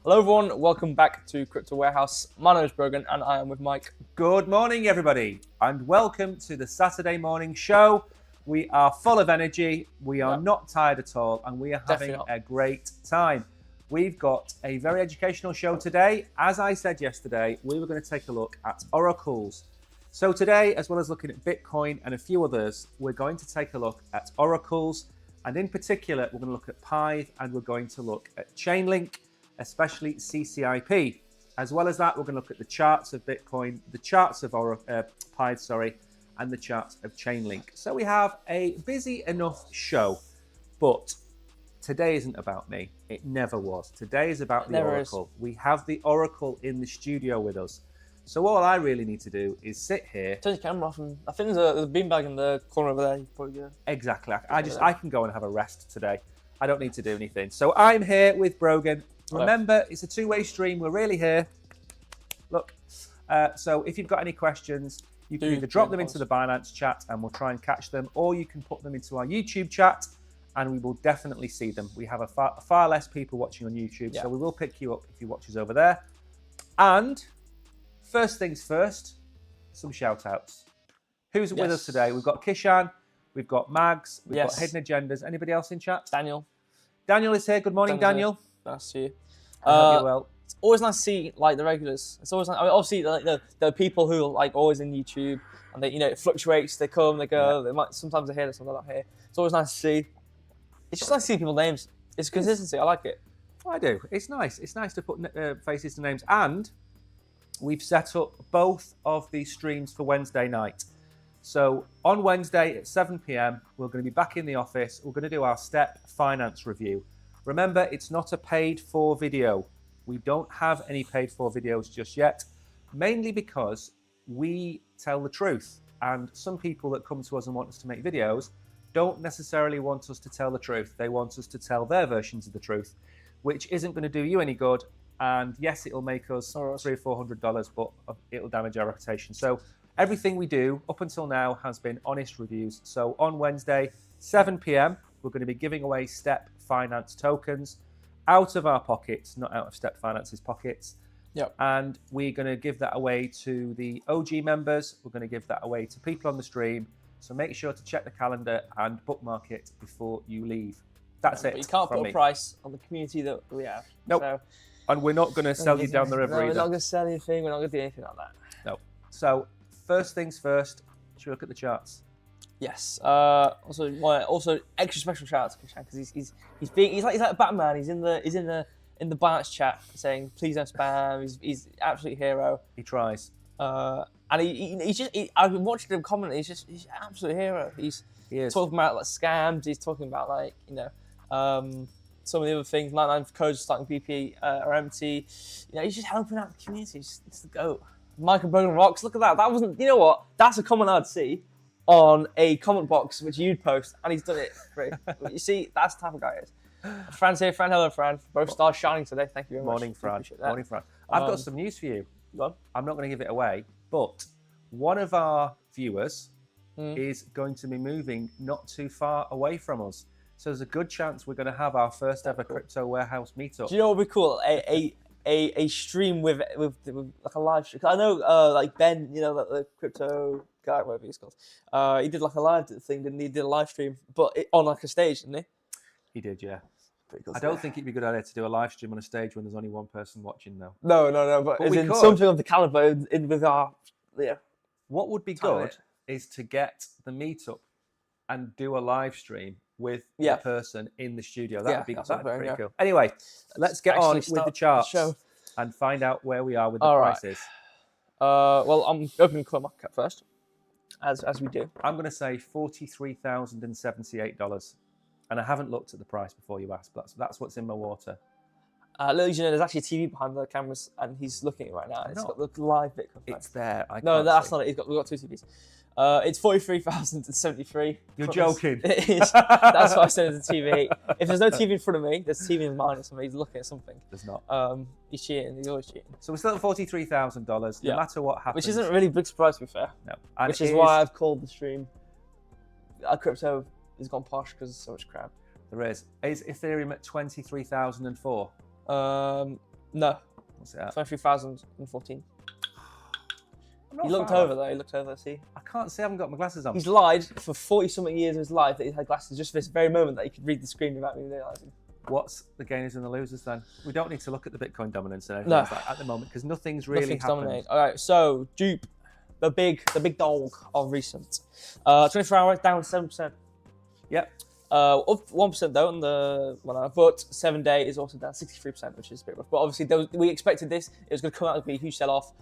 Hello everyone, welcome back to Crypto Warehouse. My name is Brogan and I am with Mike. Good morning everybody and welcome to the Saturday morning show. We are full of energy, we are not tired at all, and we are having a great time. We've got a very educational show today. As I said yesterday, we were going to take a look at oracles. So today, as well as looking at Bitcoin and a few others, we're going to take a look at oracles, and in particular we're going to look at Pi and we're going to look at Chainlink, especially CCIP. As well as that, we're going to look at the charts of Bitcoin, the charts of Pi, and the charts of Chainlink. So we have a busy enough show, but today isn't about me. It never was. Today is about the Oracle. We have the Oracle in the studio with us. So all I really need to do is sit here. Turn your camera off, and I think there's a beanbag in the corner over there. You probably go. Exactly. I can go and have a rest today. I don't need to do anything. So I'm here with Brogan. Remember, it's a two-way stream. We're really here. Look. So if you've got any questions, you can either drop them into the Binance chat and we'll try and catch them, or you can put them into our YouTube chat and we will definitely see them. We have far less people watching on YouTube, so we will pick you up if you watch us over there. And first things first, some shout outs. Who's with us today? We've got Kishan, we've got Mags, we've got Hidden Agendas. Anybody else in chat? Daniel. Daniel is here. Good morning, Daniel. Nice to see you. I hope you're well. It's always nice to see like the regulars. It's always nice. I mean, obviously like the people who are like always in YouTube, and they, you know, it fluctuates. They come, they go. They might sometimes they're here, sometimes they're not here. It's always nice to see. It's just nice to see people's names. It's consistency. I like it. I do. It's nice. It's nice to put faces to names. And we've set up both of these streams for Wednesday night. So on Wednesday at 7 p.m, we're going to be back in the office. We're going to do our step finance review. Remember, it's not a paid for video. We don't have any paid for videos just yet, mainly because we tell the truth. And some people that come to us and want us to make videos don't necessarily want us to tell the truth. They want us to tell their versions of the truth, which isn't going to do you any good. And yes, it'll make us $300 or $400, but it'll damage our reputation. So everything we do up until now has been honest reviews. So on Wednesday, 7 p.m, we're going to be giving away Step Finance tokens out of our pockets, not out of Step Finance's pockets. Yep. And we're going to give that away to the OG members. We're going to give that away to people on the stream. So make sure to check the calendar and bookmark it before you leave. That's it. But you can't put a price on the community that we have. Nope. So, and we're not going to sell you down the river either. We're not going to sell anything. We're not going to do anything like that. No. So first things first, should we look at the charts? Yes. Also extra special shout out to Kishan because he's like Batman. He's in the Binance chat saying please don't spam. He's an absolute hero. He tries. And I've been watching him comment. He's an absolute hero. He is talking about like scams. He's talking about like some of the other things. 99 codes starting BP are empty. You know, he's just helping out the community. It's the GOAT. Michael Brogan rocks. Look at that. That wasn't. You know what? That's a comment I'd see on a comment box which you'd post, and he's done it free. You see, that's the type of guy he is. Fran's here. Fran, hello, Fran. Both stars shining today. Thank you very much. Morning, Fran. Morning, Fran. I've got some news for you. Go on. I'm not going to give it away, but one of our viewers is going to be moving not too far away from us. So there's a good chance we're going to have our first ever Crypto Warehouse meetup. Do you know what would be cool? A stream with like a live stream. I know like Ben, you know, the crypto guy, whatever he's called. He did like a live thing, didn't he? He did a live stream, but on like a stage, didn't he? He did, yeah. Pretty cool. I don't think it'd be a good idea to do a live stream on a stage when there's only one person watching, though. No. But as in something of the caliber with our What would be good is to get the meetup and do a live stream with the person in the studio. That would be pretty cool. Anyway, let's get on with the charts and find out where we are with the prices. Well, I'm opening CoinMarketCap first, as we do. I'm going to say $43,078. And I haven't looked at the price before you asked, but that's what's in my water. Little, you know, there's actually a TV behind the cameras, and he's looking at it right now. It's got the live Bitcoin. It's there. No, that's not it. We've got two TVs. It's 43,073. You're joking. It is. That's what I said as a TV. If there's no TV in front of me, there's a TV in mine or something. He's looking at something. There's not. He's cheating. He's always cheating. So we're still at $43,000. No matter what happens. Which isn't really a big surprise, to be fair. No. And which is why I've called the stream. Crypto has gone posh because there's so much crap. There is. Is Ethereum at 23,004? No. What's it at? 23,014. I'm not He looked far over off. though. He looked over. See, I can't see. I haven't got my glasses on. he's lied for 40-something years of his life that he had glasses just for this very moment that he could read the screen without even realizing. What's the gainers and the losers then? We don't need to look at the Bitcoin dominance and anything No. like that at the moment because nothing's really Nothing's happened. dominating. All right, so Dupe, the big dog of recent. 24 hours down 7%. Yep. Up 1% though on the 1 hour, but 7 day is also down 63%, which is a bit rough. But obviously, we expected this. It was going to come out and be a huge sell-off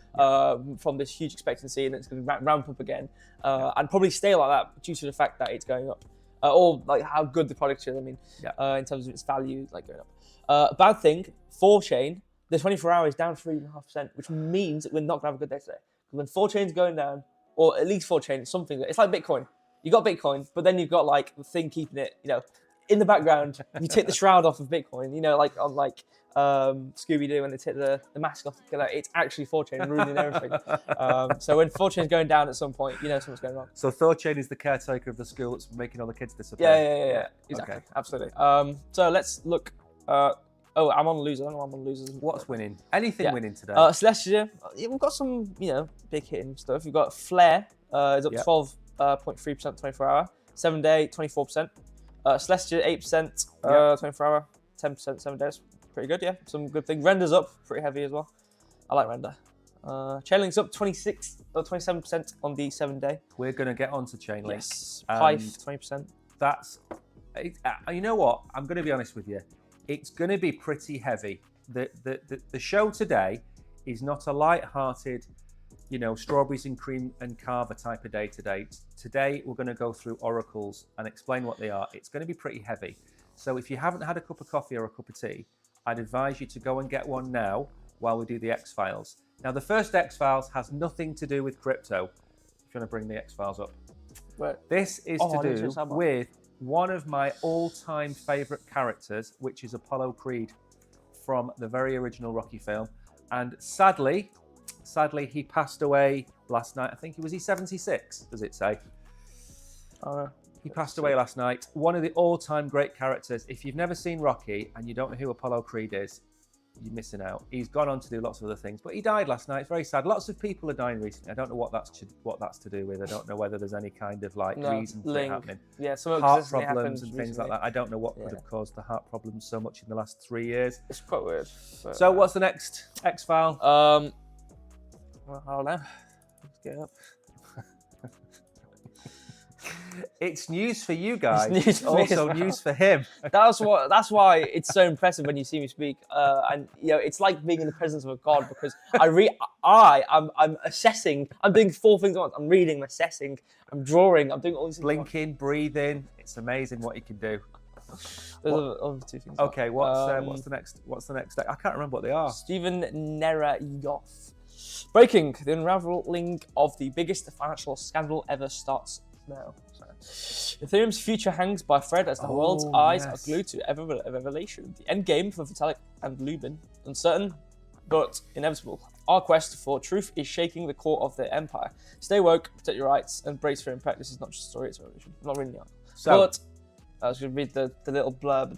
from this huge expectancy, and it's going to ramp up again, and probably stay like that due to the fact that it's going up, or like how good the product is. I mean, in terms of its value, like going up. Bad thing, 4chain, the 24 hours down 3.5%, which means that we're not going to have a good day today. Because when 4chain's going down, or at least 4chain, something it's like Bitcoin. You got Bitcoin, but then you've got like the thing keeping it, in the background. You take the shroud off of Bitcoin, like on Scooby Doo when they take the mask off. It's actually 4chain ruining everything. So when 4chain is going down at some point, something's going wrong. So 4chain is the caretaker of the school that's making all the kids disappear. Yeah. Exactly, okay. Absolutely. So let's look. I'm on losers. I don't know I'm on losers. What's winning? Anything winning today? Celestia. We've got some, big hitting stuff. We've got Flare. Is up 12.3% 24 hour. 7 day 24%. Celestia 8%. 24 hour. 10% 7 days. Pretty good, yeah. Some good things. Render's up pretty heavy as well. I like Render. Chainlink's up 27% on the 7 day. We're going to get onto Chainlink. Yes. Pipe 20%. That's. You know what? I'm going to be honest with you. It's going to be pretty heavy. The show today is not a light-hearted, strawberries and cream and carver type of day today. Today, we're going to go through oracles and explain what they are. It's going to be pretty heavy. So if you haven't had a cup of coffee or a cup of tea, I'd advise you to go and get one now while we do the X-Files. Now, the first X-Files has nothing to do with crypto. If you want to bring the X-Files up. Right. This is to do with one of my all-time favourite characters, which is Apollo Creed from the very original Rocky film. And sadly, he passed away last night. I think he 76, does it say? He passed away last night. One of the all-time great characters. If you've never seen Rocky and you don't know who Apollo Creed is, you're missing out. He's gone on to do lots of other things, but he died last night. It's very sad. Lots of people are dying recently. I don't know what that's to do with. I don't know whether there's any kind of reason for it happening. Yeah, some heart problems and things recently. like that. I don't know what could have caused the heart problems so much in the last 3 years. It's quite weird. So what's the next X-File? Well, I don't know. Let's get it up. It's news for you guys. It's news for also news for him. That's why it's so impressive when you see me speak. And it's like being in the presence of a god because I'm assessing. I'm doing 4 things at once. I'm reading, I'm assessing, I'm drawing, I'm doing all these things. Blinking, breathing. It's amazing what you can do. Those are other 2 things. Okay, what's the next? I can't remember what they are. Stephen Nerayov. Breaking: the unraveling of the biggest financial scandal ever starts now. Ethereum's future hangs by a thread as the world's eyes are glued to revelation. The end game for Vitalik and Lubin, uncertain but inevitable. Our quest for truth is shaking the core of their empire. Stay woke, protect your rights, and embrace freedom. This is not just a story; it's a revolution. I'm not reading the article. But I was going to read the little blurb.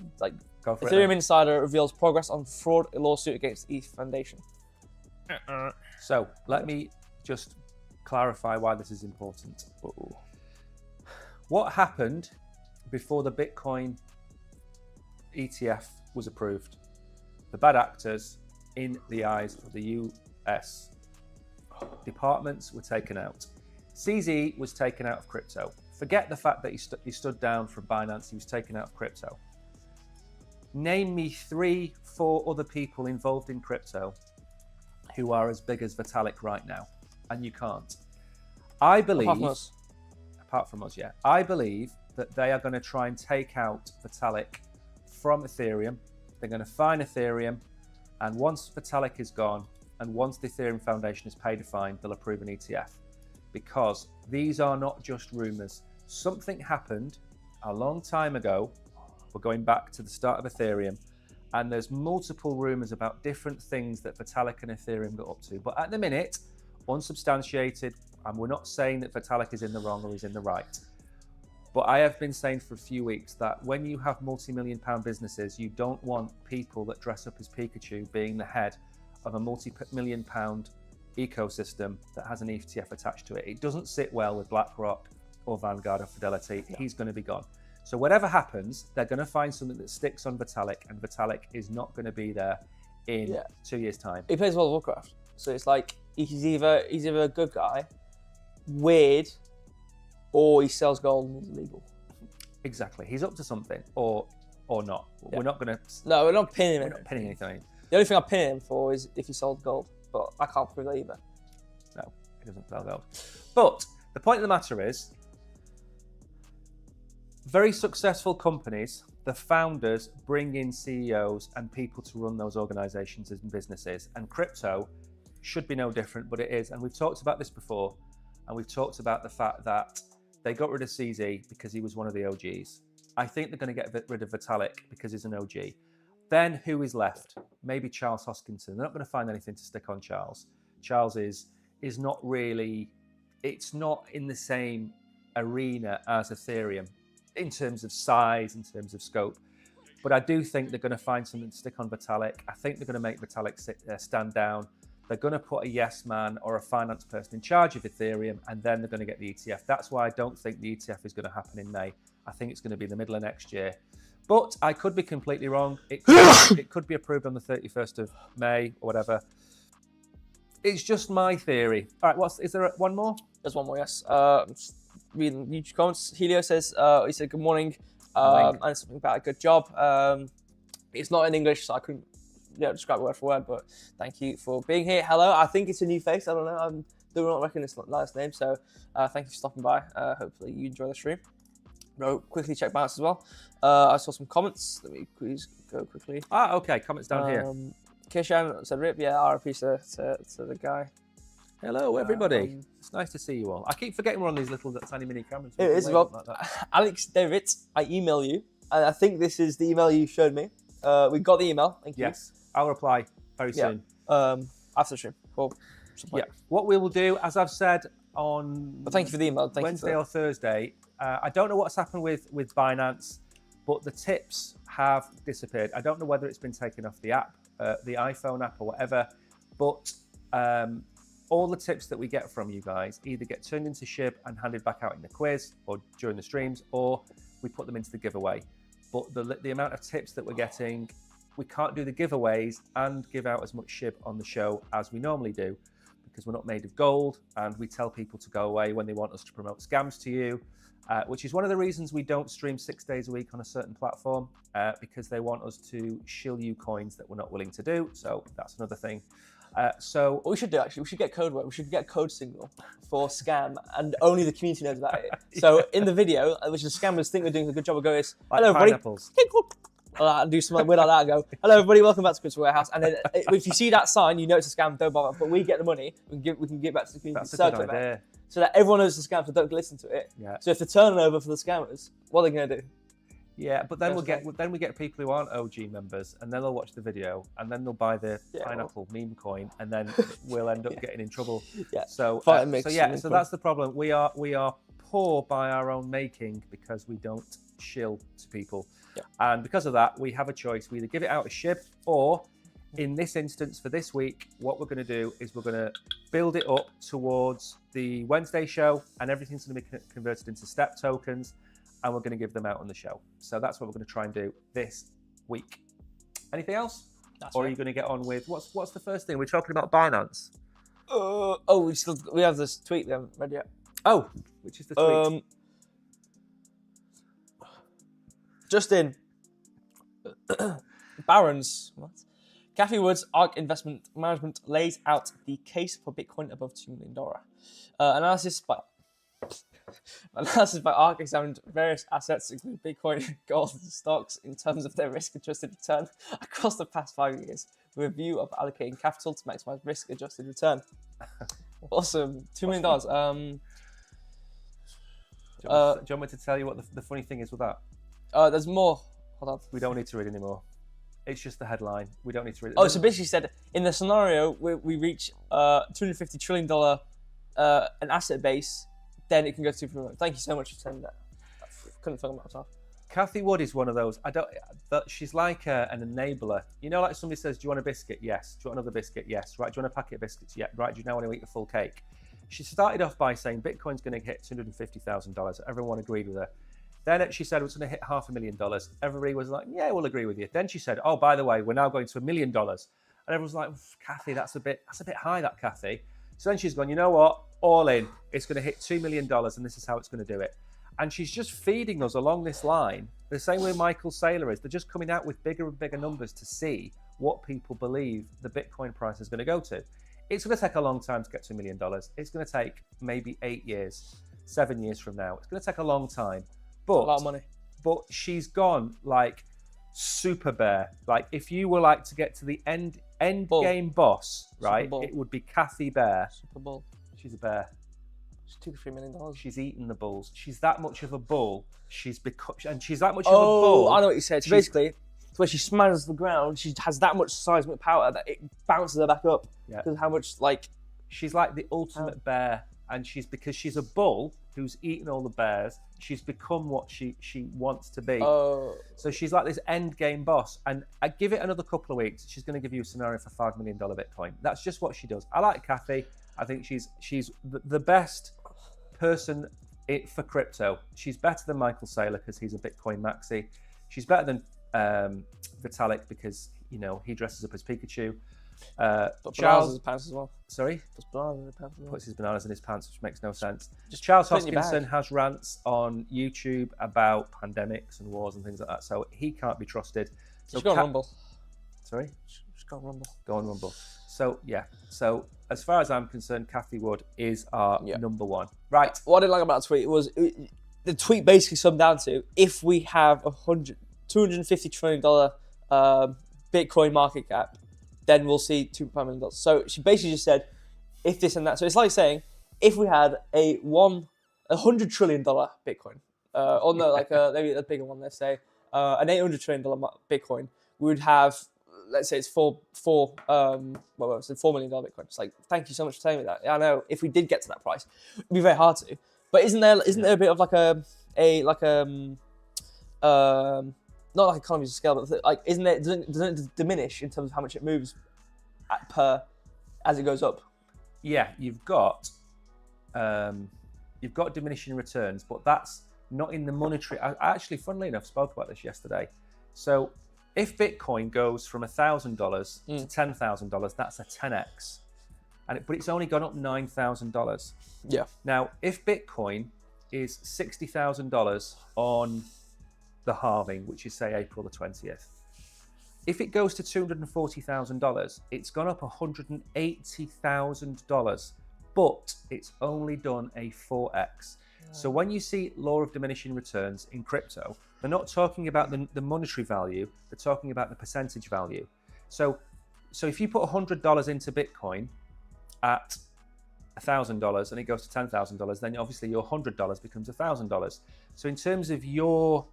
Go for Ethereum Insider reveals progress on fraud lawsuit against ETH Foundation. So let me just clarify why this is important. What happened before the Bitcoin ETF was approved? The bad actors in the eyes of the US departments were taken out. CZ was taken out of crypto. Forget the fact that he stood down from Binance, he was taken out of crypto. Name me 3, 4 other people involved in crypto who are as big as Vitalik right now, and you can't. I believe, apart from us, yeah. I believe that they are going to try and take out Vitalik from Ethereum. They're going to fine Ethereum, and once Vitalik is gone, and once the Ethereum Foundation has paid a fine, they'll approve an ETF. Because these are not just rumors. Something happened a long time ago. We're going back to the start of Ethereum, and there's multiple rumors about different things that Vitalik and Ethereum got up to. But at the minute, unsubstantiated, and we're not saying that Vitalik is in the wrong or he's in the right. But I have been saying for a few weeks that when you have multi-million-pound businesses, you don't want people that dress up as Pikachu being the head of a multi-million-pound ecosystem that has an ETF attached to it. It doesn't sit well with BlackRock or Vanguard or Fidelity. No. He's going to be gone. So whatever happens, they're going to find something that sticks on Vitalik, and Vitalik is not going to be there in 2 years' time. He plays World of Warcraft, so it's like he's either a good guy, weird, or he sells gold and he's illegal. Exactly. He's up to something, or not. Yeah. We're not going to... No, we're not pinning him. We're not pinning anything. The only thing I'm pinning him for is if he sold gold, but I can't prove that either. No, he doesn't sell gold. But the point of the matter is, very successful companies, the founders bring in CEOs and people to run those organizations and businesses. And crypto should be no different, but it is. And we've talked about this before, and we've talked about the fact that they got rid of CZ because he was one of the OGs. I think they're going to get rid of Vitalik because he's an OG. Then who is left? Maybe Charles Hoskinson. They're not going to find anything to stick on Charles. Charles is not really, it's not in the same arena as Ethereum in terms of size, in terms of scope. But I do think they're going to find something to stick on Vitalik. I think they're going to make Vitalik stand down. They're going to put a yes man or a finance person in charge of Ethereum, and then they're going to get the ETF. That's why I don't think the ETF is going to happen in May. I think it's going to be the middle of next year. But I could be completely wrong. It could be approved on the 31st of May or whatever. It's just my theory. All right, is there one more? There's one more, yes. Reading YouTube comments. Helio says, he said, good morning. And something about a good job. It's not in English, so I couldn't describe it word for word, but thank you for being here. Hello, I think it's a new face. I don't know. I do not reckon it's last name, so thank you for stopping by. Hopefully you enjoy the stream. No, quickly check Binance as well. I saw some comments. Let me please go quickly. Okay, comments down here. Kishan said, "Rip, yeah, RIP to the guy." Hello, everybody. It's nice to see you all. I keep forgetting we're on these little tiny mini cameras. It is well. Like Alex David, I email you, and I think this is the email you showed me. We got the email. Thank you. Yes, I'll reply very soon. After the stream. Cool. Yeah. What we will do, as I've said on thank you for the email. Wednesday or Thursday. I don't know what's happened with Binance, but the tips have disappeared. I don't know whether it's been taken off the app, the iPhone app or whatever, but all the tips that we get from you guys either get turned into SHIB and handed back out in the quiz or during the streams, or we put them into the giveaway. But the amount of tips that we're getting, we can't do the giveaways and give out as much SHIB on the show as we normally do, because we're not made of gold, and we tell people to go away when they want us to promote scams to you, which is one of the reasons we don't stream 6 days a week on a certain platform, because they want us to shill you coins that we're not willing to do. So that's another thing. So what we should do, actually, we should get code word. We should get code signal for scam, and only the community knows about it. So in the video, which the scammers think they're doing a good job of going, like hello everybody. I'll do something weird like that and go, hello everybody, welcome back to Crypto Warehouse. And then if you see that sign, you know it's a scam, don't bother. But we get the money, we can give back to the community. That's a good idea. So that everyone knows it's a scam, so don't listen to it. Yeah. So if they're turning over for the scammers, what are they going to do? Yeah, but then we get people who aren't OG members, and then they'll watch the video, and then they'll buy the pineapple meme coin, and then we'll end up getting in trouble. Yeah. So that's the problem. We are poor by our own making because we don't shill to people, and because of that, we have a choice. We either give it out as SHIB, or in this instance for this week, what we're going to do is we're going to build it up towards the Wednesday show, and everything's going to be converted into step tokens, and we're going to give them out on the show. So that's what we're going to try and do this week. Anything else? Or are you going to get on with what's the first thing? We're talking about Binance. We have this tweet we haven't read yet. Oh, which is the tweet? Just in. Barron's. What? Cathie Wood's ARK Investment Management lays out the case for Bitcoin above $2 million. Analysis by ARK examined various assets, including Bitcoin, gold, and stocks, in terms of their risk-adjusted return across the past 5 years, with a view of allocating capital to maximize risk-adjusted return. Awesome. $2 million. Do you want me to tell you what the funny thing is with that? There's more. Hold on. We don't need to read anymore. It's just the headline. We don't need to read it. Oh, so basically said, in the scenario where we reach $250 trillion an asset base, then it can go to $2 million. Thank you so much for saying that. couldn't film myself. Kathy Wood is one of those. She's like an enabler. You know, like somebody says, "Do you want a biscuit?" Yes. Do you want another biscuit? Yes. Right. Do you want a packet of biscuits? Yeah. Right. Do you now want to eat a full cake? She started off by saying Bitcoin's going to hit $250,000. Everyone agreed with her. Then she said it was going to hit $500,000. Everybody was like, "Yeah, we'll agree with you." Then she said, "Oh, by the way, we're now going to $1 million." And everyone's like, "Kathy, that's a bit high, that Kathy." So then she's gone, "You know what? All in. It's going to hit $2 million, and this is how it's going to do it." And she's just feeding us along this line, the same way Michael Saylor is. They're just coming out with bigger and bigger numbers to see what people believe the Bitcoin price is going to go to. It's going to take a long time to get to $1 million. It's going to take maybe 8 years, 7 years from now. It's going to take a long time. But a lot of money. But she's gone like super bear. Like if you were like to get to the end game boss, right? It would be Kathy Bear. Super Bull. She's a bear. She's $2 to $3 million. She's eaten the bulls. She's that much of a bull. She's that much of a bull. Oh, I know what you said. Basically, it's where she smashes the ground. She has that much seismic power that it bounces her back up. Yeah. Because how much she's like the ultimate bear, and because she's a bull who's eaten all the bears, she's become what she wants to be. Oh. So she's like this end game boss, and I give it another couple of weeks, she's going to give you a scenario for $5 million Bitcoin. That's just what she does. I like Kathy. I think she's the best person for crypto. She's better than Michael Saylor because he's a Bitcoin maxi. She's better than Vitalik because he dresses up as Pikachu. Charles in his pants as well. Sorry? Puts bananas in his pants as well. Puts his bananas in his pants, which makes no sense. Charles Hoskinson has rants on YouTube about pandemics and wars and things like that, so he can't be trusted. So go on Rumble. Sorry? Just go on Rumble. Go on Rumble. So, yeah. So, as far as I'm concerned, Kathy Wood is our number one. Right. What I didn't like about the tweet was the tweet basically summed down to, if we have $250 trillion Bitcoin market cap, then we'll see $2.5 million. So she basically just said, if this and that. So it's like saying, if we had a $100 trillion Bitcoin, or no, like maybe a bigger one, let's say, an $800 trillion Bitcoin, we would have, let's say it's $4 million Bitcoin. It's like, thank you so much for telling me that. I know if we did get to that price, it'd be very hard to. But isn't there a bit of not like economies of scale, but like doesn't it diminish in terms of how much it moves as it goes up? Yeah, you've got diminishing returns, but that's not in the monetary. I actually, funnily enough, spoke about this yesterday. So if Bitcoin goes from $1,000 to $10,000, that's a 10x, but it's only gone up $9,000. Yeah. Now, if Bitcoin is $60,000 on the halving, which is say April the 20th, if it goes to $240,000, it's gone up $180,000, but it's only done a 4x. Yeah. So when you see law of diminishing returns in crypto, they're not talking about the monetary value, they're talking about the percentage value. So if you put $100 into Bitcoin at $1,000 and it goes to $10,000, then obviously your $100 becomes $1,000. So in terms of you're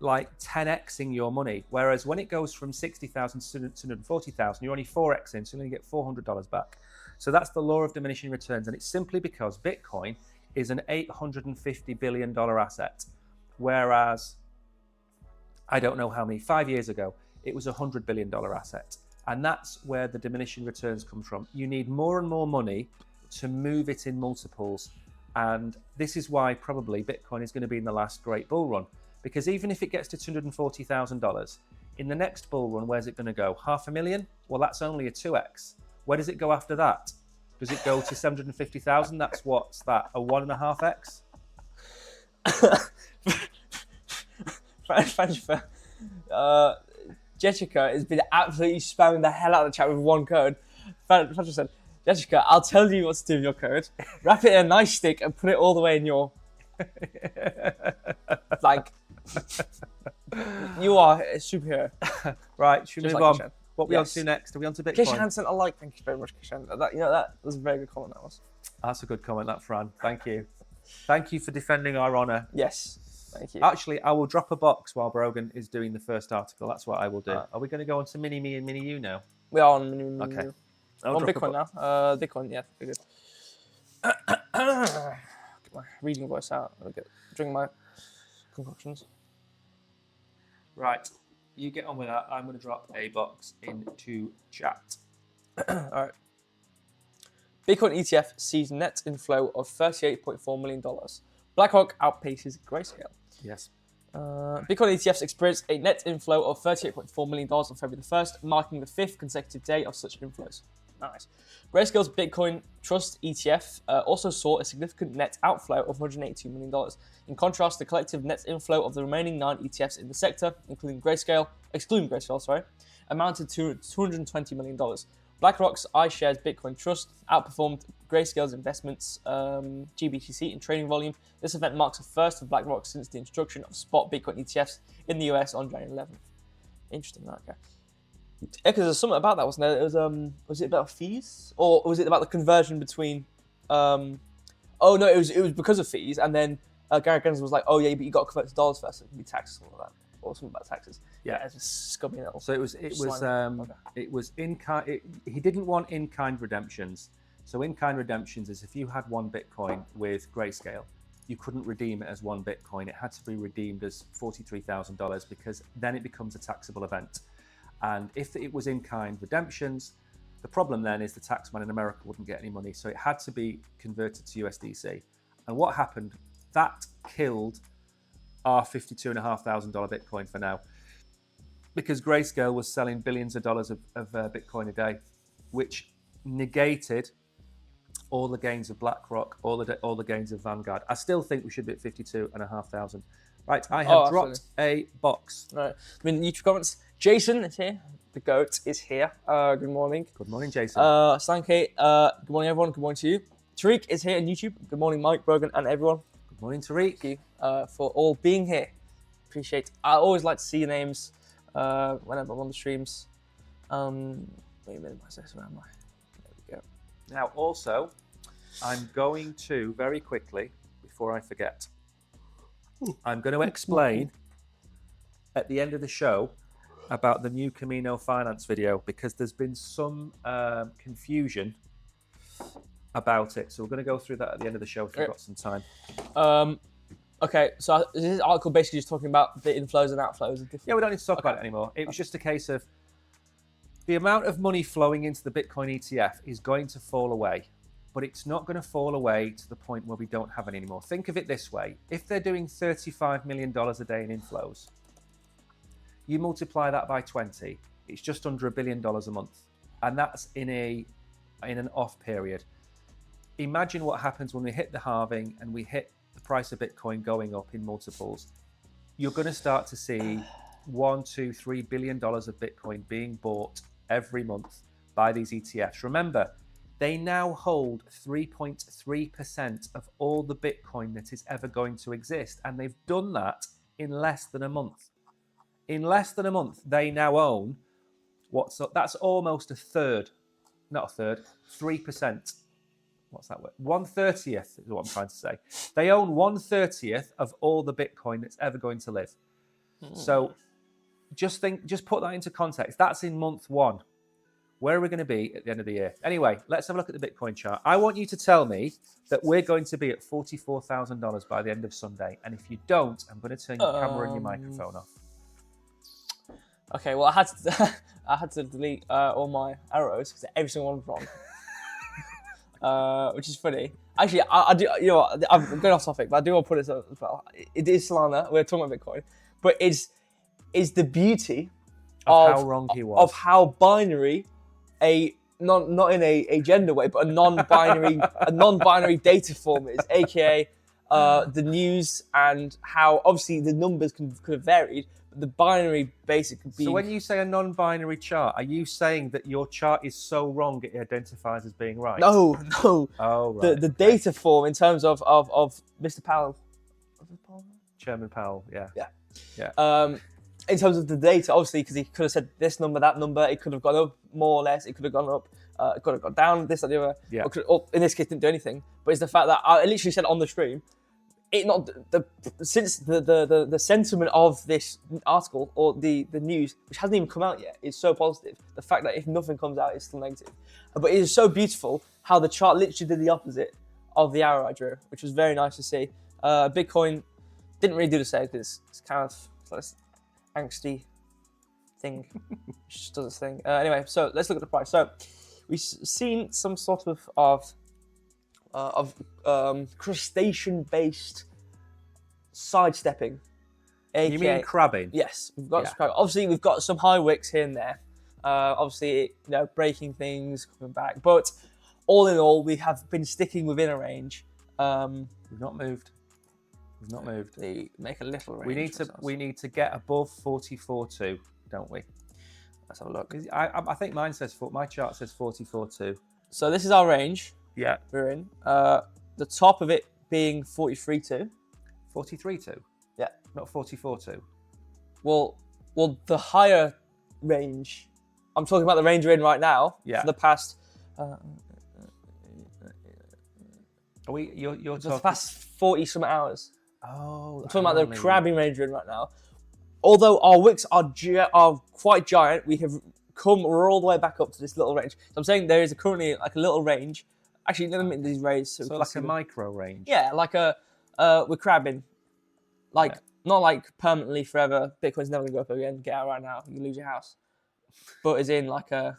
like 10xing your money, whereas when it goes from 60,000 to 240,000, you're only 4xing, so you're going to get $400 back. So that's the law of diminishing returns, and it's simply because Bitcoin is an $850 billion asset, whereas I don't know how many, 5 years ago, it was a $100 billion asset. And that's where the diminishing returns come from. You need more and more money to move it in multiples. And this is why probably Bitcoin is going to be in the last great bull run. Because even if it gets to $240,000, in the next bull run, where's it going to go? $500,000? Well, that's only a 2x. Where does it go after that? Does it go to 750,000? What's that? A 1.5x? Jessica has been absolutely spamming the hell out of the chat with one code. Patrick said, Jessica, I'll tell you what to do with your code. Wrap it in a nice stick and put it all the way in your... like, you are a superhero. Right, should we move on? Kishan. What are we on to next? Are we on to Bitcoin? Kishan sent a like. Thank you very much, Kishan. That was a very good comment, that was. That's a good comment, that, Fran. Thank you. Thank you for defending our honour. Yes. Thank you. Actually, I will drop a box while Brogan is doing the first article. That's what I will do. Are we going to go on to Mini Me and Mini You now? We are on Mini Me. Okay. On Bitcoin now. Bitcoin, yeah. Very good. Get my reading voice out. I'll drink my concoctions. Right, you get on with that. I'm going to drop a box into chat. All right. Bitcoin ETF sees net inflow of $38.4 million. BlackRock outpaces Grayscale. Yes. Bitcoin ETFs experienced a net inflow of $38.4 million on February the 1st, marking the 5th consecutive day of such inflows. Nice. Grayscale's Bitcoin Trust ETF also saw a significant net outflow of $182 million. In contrast, the collective net inflow of the remaining 9 ETFs in the sector, excluding Grayscale, amounted to $220 million. BlackRock's iShares Bitcoin Trust outperformed Grayscale's investments GBTC in trading volume. This event marks the first of BlackRock since the introduction of spot Bitcoin ETFs in the US on January 11th. Interesting, okay. Yeah, because there's something about that, wasn't there? It was it about fees, or was it about the conversion between? Oh no, it was because of fees, and then Gary Gensler was like, "Oh yeah, but you got to convert to dollars first, so it can be taxed or something like that, or something about taxes." Yeah, it's just scummy little. So it was in kind. He didn't want in kind redemptions. So in kind redemptions is if you had one Bitcoin with Grayscale, you couldn't redeem it as one Bitcoin. It had to be redeemed as $43,000 because then it becomes a taxable event. And if it was in-kind redemptions, the problem then is the taxman in America wouldn't get any money. So it had to be converted to USDC. And what happened? That killed our $52,500 Bitcoin for now. Because Grayscale was selling billions of dollars of Bitcoin a day, which negated all the gains of BlackRock, all the gains of Vanguard. I still think we should be at 52,500. Right, I have dropped a box. Right, I mean, YouTube comments. Jason is here. The GOAT is here. Good morning. Good morning, Jason. Stanke, good morning, everyone. Good morning to you. Tariq is here on YouTube. Good morning, Mike, Brogan, and everyone. Good morning, Tariq. Thank you for all being here. Appreciate it. I always like to see your names whenever I'm on the streams. Wait a minute, where am I? There we go. Now, also, I'm going to, very quickly, before I forget, I'm going to explain at the end of the show about the new Camino Finance video because there's been some confusion about it. So we're going to go through that at the end of the show if we've got some time. Okay, so is this article basically just talking about the inflows and outflows? Yeah, we don't need to talk about it anymore. It was just a case of the amount of money flowing into the Bitcoin ETF is going to fall away, but it's not going to fall away to the point where we don't have it anymore. Think of it this way. If they're doing $35 million a day in inflows, you multiply that by 20, it's just under $1 billion a month. And that's in an off period. Imagine what happens when we hit the halving and we hit the price of Bitcoin going up in multiples. You're going to start to see $1, $2, $3 billion of Bitcoin being bought every month by these ETFs. Remember, they now hold 3.3% of all the Bitcoin that is ever going to exist. And they've done that in less than a month. In less than a month, they now own that's almost a third, not a third, 3%. What's that word? 1/30th is what I'm trying to say. They own 1/30th of all the Bitcoin that's ever going to live. So just put that into context. That's in month one. Where are we going to be at the end of the year? Anyway, let's have a look at the Bitcoin chart. I want you to tell me that we're going to be at $44,000 by the end of Sunday. And if you don't, I'm going to turn your camera and your microphone off. Okay, well, I had to delete all my arrows because every single one was wrong, which is funny. Actually, I do. You know what? I'm going off topic, but I do want to put this up as well. It is Solana. We're talking about Bitcoin, but it's the beauty of how wrong he was, of how binary not in a gender way, but a non-binary data form is, aka the news, and how obviously the numbers could have varied. The binary basic could be. So when you say a non-binary chart, are you saying that your chart is so wrong it identifies as being right? No. Oh, right. The data form in terms of Mr. Powell. Chairman Powell, yeah. In terms of the data, obviously, because he could have said this number, that number, it could have gone up more or less, it could have gone up, it could have gone down, this or the other. Yeah. Or in this case, didn't do anything. But it's the fact that I literally said on the stream, since the sentiment of this article or the news, which hasn't even come out yet, is so positive. The fact that if nothing comes out, it's still negative. But it is so beautiful how the chart literally did the opposite of the hour I drew, which was very nice to see. Bitcoin didn't really do the same because it's kind of like this angsty thing. It just does its thing. Anyway, so let's look at the price. So we've seen some sort of crustacean-based sidestepping. AKA, you mean crabbing? Yes, we've got obviously we've got some high wicks here and there. Obviously, breaking things, coming back, but all in all, we have been sticking within a range. We've not moved. We've not moved. They make a little range. We need to get above 44.2, don't we? Let's have a look. I think mine says my chart says 44.2. So this is our range. Yeah, we're in. The top of it being 43.2. 43.2. Yeah, not 44.2. Well, the higher range. I'm talking about the range we're in right now. Yeah. For the past. You're talking the past 40 some hours. Oh, I'm talking about the crabbing range we're in right now. Although our wicks are quite giant, we're all the way back up to this little range. So I'm saying there is currently like a little range. Actually, let me make these raised. So like a micro range. Yeah, like we're crabbing. Not like permanently forever. Bitcoin's never gonna go up again. Get out right now. You lose your house. But as in like a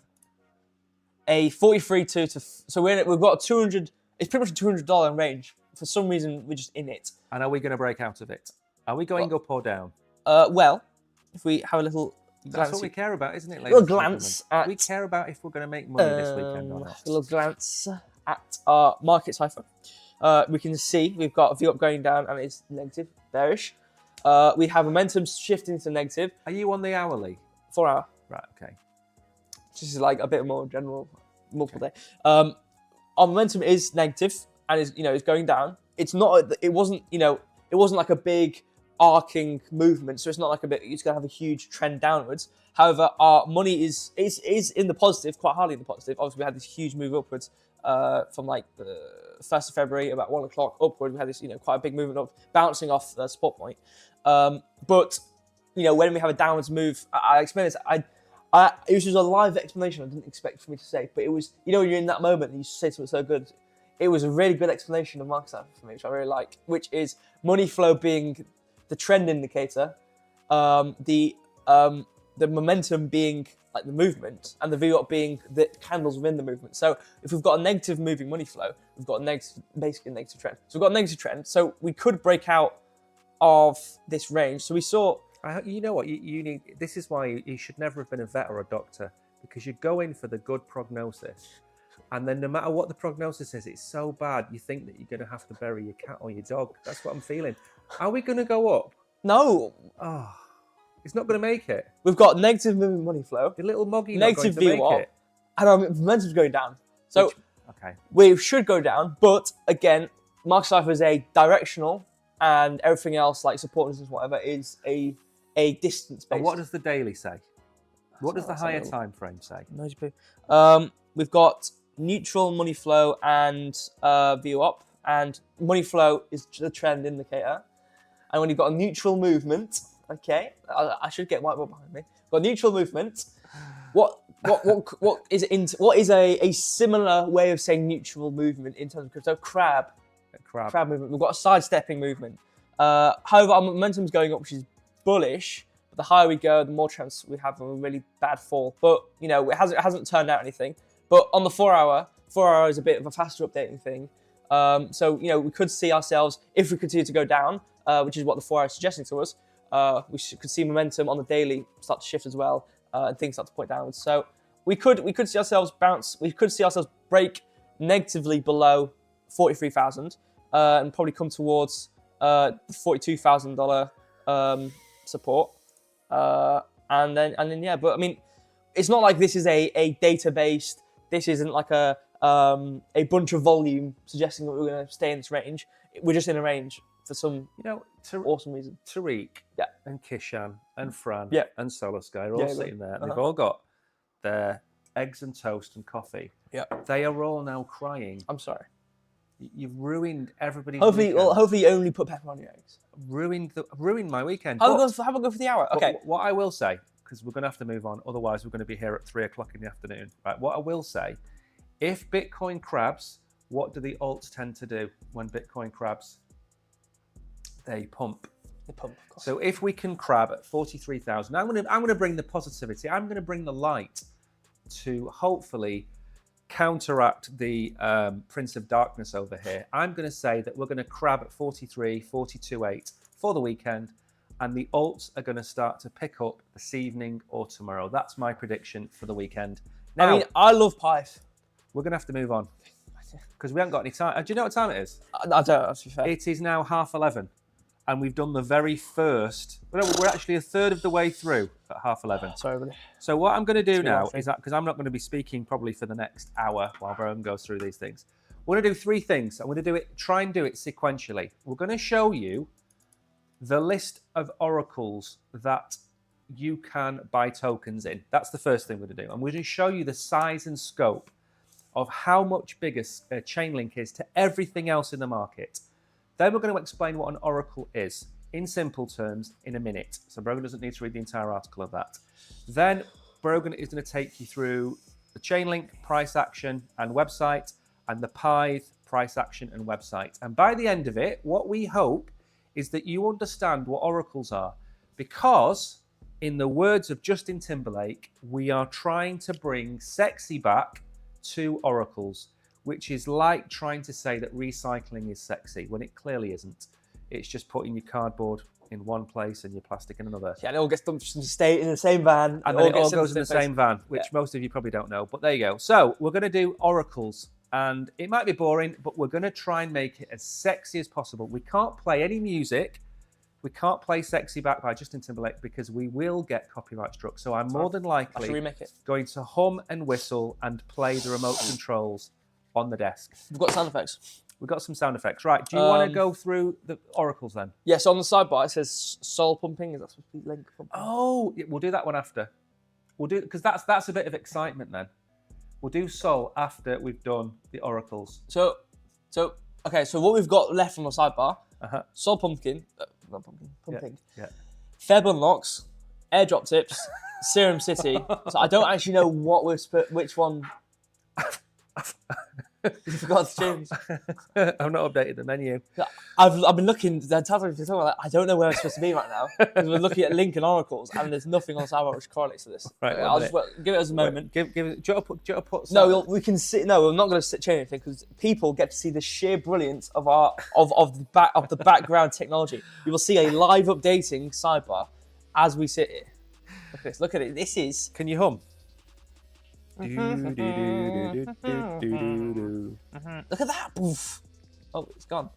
43.2 to. So we've got 200. It's pretty much a $200 range. For some reason, we're just in it. And are we going to break out of it? Are we going up or down? Well, if we have a little glance. That's what we care about, isn't it, ladies? A little glance at. We care about if we're going to make money this weekend or not. A little glance at our market cipher. We can see we've got a VWAP going down and it's negative, bearish. We have momentum shifting to negative. Are you on the hourly? 4 hour. Right, okay. This is like a bit more general, multiple day. Our momentum is negative and is going down. It's not. It wasn't. It wasn't like a big arcing movement. So it's not like it's going to have a huge trend downwards. However, our money is in the positive, quite highly in the positive. Obviously, we had this huge move upwards from like the 1st of February, about 1 o'clock upward. We had this quite a big movement up, bouncing off the support point. But when we have a downwards move, I explained this. It was just a live explanation I didn't expect for me to say, but it was, you're in that moment and you say something so good. It was a really good explanation of market cipher for me, which I really like, which is money flow being the trend indicator, the momentum being like the movement, and the VWAP being the candles within the movement. So if we've got a negative moving money flow, we've got basically a negative trend. So we've got a negative trend, so we could break out of this range. So we saw. You know what you need. This is why you should never have been a vet or a doctor, because you go in for the good prognosis, and then no matter what the prognosis is, it's so bad you think that you're going to have to bury your cat or your dog. That's what I'm feeling. Are we going to go up? No. Oh, it's not going to make it. We've got negative moving money flow. The little moggy negative not going to make it. And our momentum's going down. So okay, we should go down, but again, market cipher is a directional, and everything else like support resistance, whatever, is a distance based. And what does the daily say? What does the higher time frame say? We've got neutral money flow and VWAP, and money flow is the trend indicator. And when you've got a neutral movement, okay, I should get whiteboard behind me. Got neutral movement. What is a similar way of saying neutral movement in terms of crypto? Crab movement. We've got a sidestepping movement. However, our momentum's going up, which is bullish. But the higher we go, the more chance we have of a really bad fall. But it hasn't turned out anything. But on the 4 hour is a bit of a faster updating thing. So we could see ourselves, if we continue to go down, which is what the 4 hour is suggesting to us, could see momentum on the daily start to shift as well, and things start to point downwards. So we could see ourselves bounce. We could see ourselves break negatively below 43,000, and probably come towards the $42,000 support, and then yeah. But I mean, it's not like this is a data based. This isn't like a bunch of volume suggesting that we're going to stay in this range. We're just in a range for some awesome reason. Tariq, and Kishan and Fran, and Solar Sky are all sitting there, and they've all got their eggs and toast and coffee. Yeah, they are all now crying. I'm sorry. You've ruined everybody's weekend. Hopefully you only put pepper on your eggs. Ruined my weekend. How about go for the hour? Okay. What I will say, because we're going to have to move on, otherwise we're going to be here at 3 o'clock in the afternoon. Right. What I will say, if Bitcoin crabs what do the alts tend to do when Bitcoin crabs? They pump. They pump, of course. So if we can crab at 43,000, I'm gonna bring the positivity. I'm gonna bring the light to hopefully counteract the Prince of Darkness over here. I'm gonna say that we're gonna crab at 43, 42.8 for the weekend, and the alts are gonna start to pick up this evening or tomorrow. That's my prediction for the weekend. Now, I mean, I love Pyth. we're gonna have to move on because we haven't got any time. Do you know what time it is? I don't, to be fair. It is now 11:30, and we've done the very first. Well, no, we're actually a third of the way through at 11:30. Sorry, everybody. So what I'm going to do It's been now awful. is that, because I'm not going to be speaking probably for the next hour while Brogan goes through these things, we're going to do 3 things. I'm going to do it, try and do it sequentially. We're going to show you the list of oracles that you can buy tokens in. That's the first thing we're going to do. And we're going to show you the size and scope of how much bigger Chainlink is to everything else in the market. Then we're going to explain what an oracle is in simple terms in a minute. So Brogan doesn't need to read the entire article of that. Then Brogan is going to take you through the Chainlink price action and website, and the Pyth price action and website. And by the end of it, what we hope is that you understand what oracles are, because in the words of Justin Timberlake, we are trying to bring sexy back to oracles, which is like trying to say that recycling is sexy when it clearly isn't. It's just putting your cardboard in one place and your plastic in another. Yeah, and it all gets dumped in the same van. And then it all goes in the same van, which most of you probably don't know, but there you go. So we're going to do oracles, and it might be boring, but we're going to try and make it as sexy as possible. We can't play any music. We can't play Sexy Back by Justin Timberlake because we will get copyright struck. So I'm more than likely remake it. going to hum and whistle and play the remote controls on the desk. We've got sound effects. We've got some sound effects. Right, do you want to go through the oracles then? Yes, on the sidebar it says soul pumping. Is that supposed to be link pumping? Oh, yeah, we'll do that one after. We'll do, because that's a bit of excitement then. We'll do soul after we've done the oracles. So what we've got left from the sidebar: soul pumping, pumping. Yeah. Feb unlocks, airdrop tips, Serum City. So I don't actually know which one. You forgot to change. I've not updated the menu. I've been looking. The entire time you're talking about that, I don't know where I'm supposed to be right now because we're looking at Link and oracles, and there's nothing on the sidebar which correlates to this. Right, I'll just give it as a moment. Give it. Do you want to put No, we can see. No, we're not going to change anything because people get to see the sheer brilliance of the background technology. You will see a live updating sidebar as we sit here. Look at this. Look at it. This is. Can you hum? Look at that. Poof. Oh, it's gone.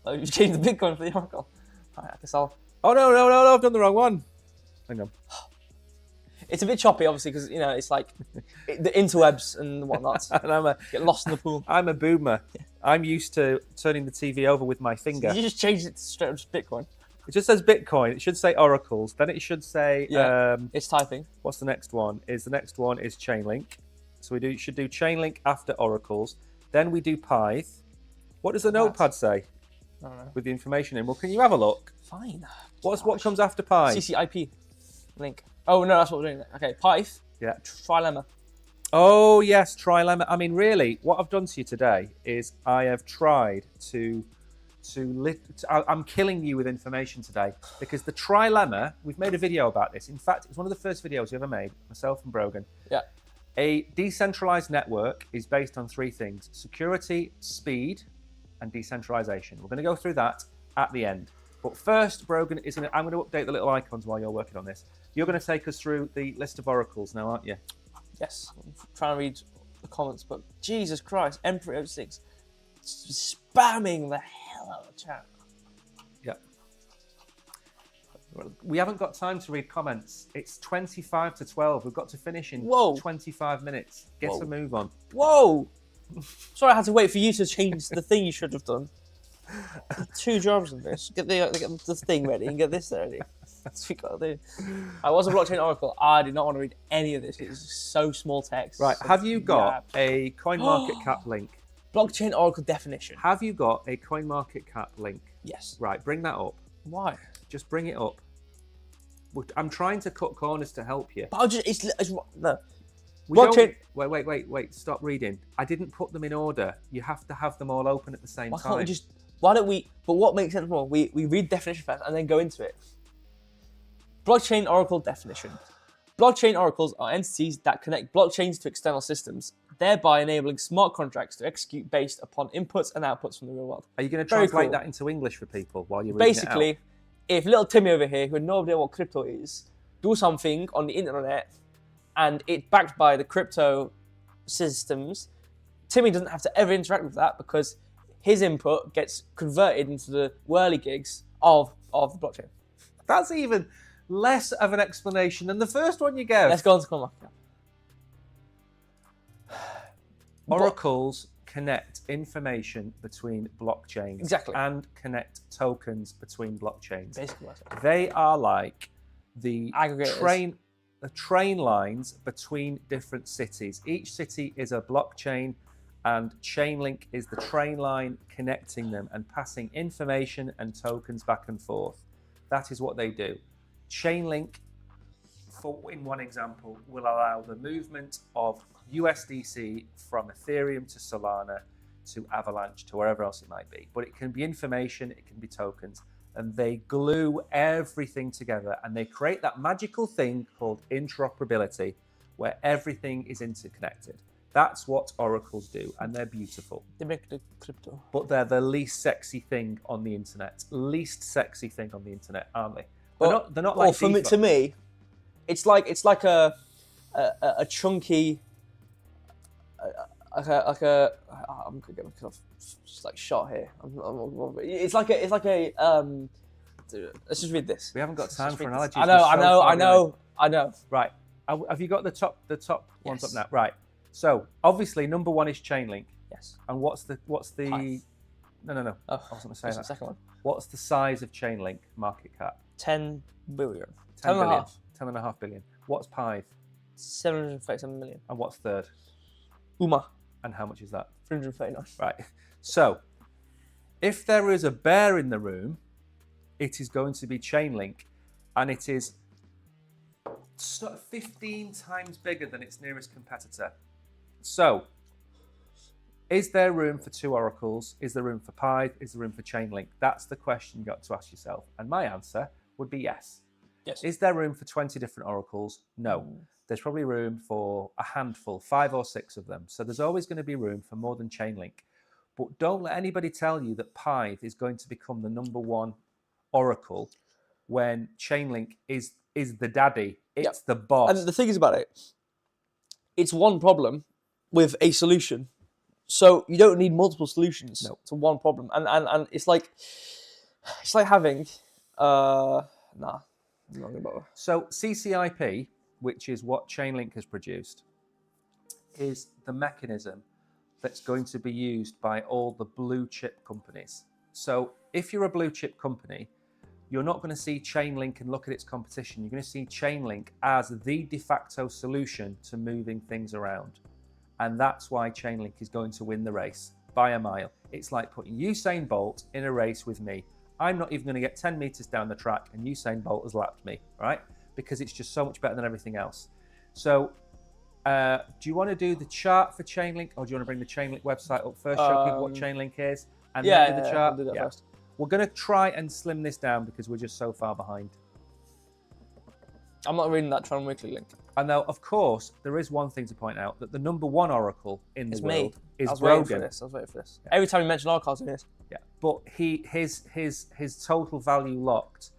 Oh, you've changed the Bitcoin for the oracle. Right, I guess I'll. Oh no! I've done the wrong one. Hang on. It's a bit choppy, obviously, because it's like the interwebs and whatnot. And get lost in the pool. I'm a boomer. Yeah. I'm used to turning the TV over with my finger. You just changed it to straight up to Bitcoin. It just says Bitcoin. It should say oracles. Then it should say. It's typing. What's the next one? The next one is Chainlink. So we should do Chainlink after oracles. Then we do Pyth. What does the notepad say? I don't know. With the information in. Well, can you have a look? Fine. What comes after Pyth? CCIP link. Oh no, that's what we're doing. Okay, Pyth. Yeah. Trilemma. Oh yes, trilemma. I mean, really, what I've done to you today is I have tried I'm killing you with information today, because the trilemma, we've made a video about this. In fact, it's one of the first videos we ever made, myself and Brogan. Yeah. A decentralized network is based on 3 things: security, speed, and decentralization. We're going to go through that at the end. But first, Brogan I'm going to update the little icons while you're working on this. You're going to take us through the list of oracles now, aren't you? Yes. I'm trying to read the comments, but Jesus Christ, Emperor06 spamming the hell out of the chat. Yeah. We haven't got time to read comments. It's 25 to 12. We've got to finish in 25 minutes. Get a move on. Whoa! Sorry, I had to wait for you to change the thing you should have done. 2 jobs in this. Get the thing ready and get this ready. That's what you got to do. I was a blockchain oracle. I did not want to read any of this. It's so small text. Right. Have you got a CoinMarketCap link? Blockchain oracle definition. Have you got a CoinMarketCap link? Yes. Right. Bring that up. Why? Just bring it up. I'm trying to cut corners to help you. But no. Blockchain. Wait. Stop reading. I didn't put them in order. You have to have them all open at the same time. Why don't we? But what makes sense more? We read definition first and then go into it. Blockchain oracle definition. Blockchain oracles are entities that connect blockchains to external systems, thereby enabling smart contracts to execute based upon inputs and outputs from the real world. Are you going to translate that into English for people while you're reading Basically, it out? if little Timmy over here, who had no idea what crypto is, do something on the internet and it's backed by the crypto systems, Timmy doesn't have to ever interact with that because his input gets converted into the whirligigs of the blockchain. That's even less of an explanation than the first one you gave. Let's go on to CoinMarketCap. Oracles connect information between blockchains. Exactly. And connect tokens between blockchains. Basically, they are like the aggregators. train lines between different cities. Each city is a blockchain, and Chainlink is the train line connecting them and passing information and tokens back and forth. That is what they do. Chainlink, in one example, will allow the movement of USDC from Ethereum to Solana to Avalanche to wherever else it might be. But it can be information, it can be tokens, and they glue everything together and they create that magical thing called interoperability where everything is interconnected. That's what oracles do, and they're beautiful. They make the crypto. But they're the least sexy thing on the internet. Least sexy thing on the internet, aren't they? They're not like DeFi. To me, it's like a chunky, I'm gonna get myself just like shot here. It's like a let's just read this. We haven't got time for analogies. I know. Right. Have you got the top ones up Yes. now? Right. So obviously number one is Chainlink. Yes. And what's the Pyth. No. Oh, I wasn't going to say what's that. the second one? What's the size of Chainlink market cap? 10 billion. 10 and a billion. half. 10.5 billion. What's Pyth? 737 million. And what's third? UMA. And how much is that? 339. Right. So if there is a bear in the room, it is going to be Chainlink, and it is 15 times bigger than its nearest competitor. So, is there room for two oracles? Is there room for Pyth? Is there room for Chainlink? That's the question you got to ask yourself. And my answer would be yes. Yes. Is there room for 20 different oracles? No. There's probably room for a handful, 5 or 6 of them. So there's always going to be room for more than Chainlink. But don't let anybody tell you that Pyth is going to become the number one oracle when Chainlink is the daddy. It's the boss. And the thing is about it, it's one problem with a solution. So you don't need multiple solutions to one problem. And it's like having I'm not gonna bother. So CCIP, which is what Chainlink has produced, is the mechanism that's going to be used by all the blue chip companies. So if you're a blue chip company, you're not going to see Chainlink and look at its competition. You're going to see Chainlink as the de facto solution to moving things around. And that's why Chainlink is going to win the race by a mile. It's like putting Usain Bolt in a race with me. I'm not even going to get 10 meters down the track and Usain Bolt has lapped me, right? Because it's just so much better than everything else. So do you want to do the chart for Chainlink, or do you want to bring the Chainlink website up first, show people what Chainlink is, and then do the chart? We'll do that first. We're going to try and slim this down because we're just so far behind. I'm not reading that Tron Weekly link. And now, of course, there is one thing to point out, that the number one oracle in the world is I was Rogan. waiting for this. Yeah. Every time you mention oracle, I was doing this. Yeah, but his total value locked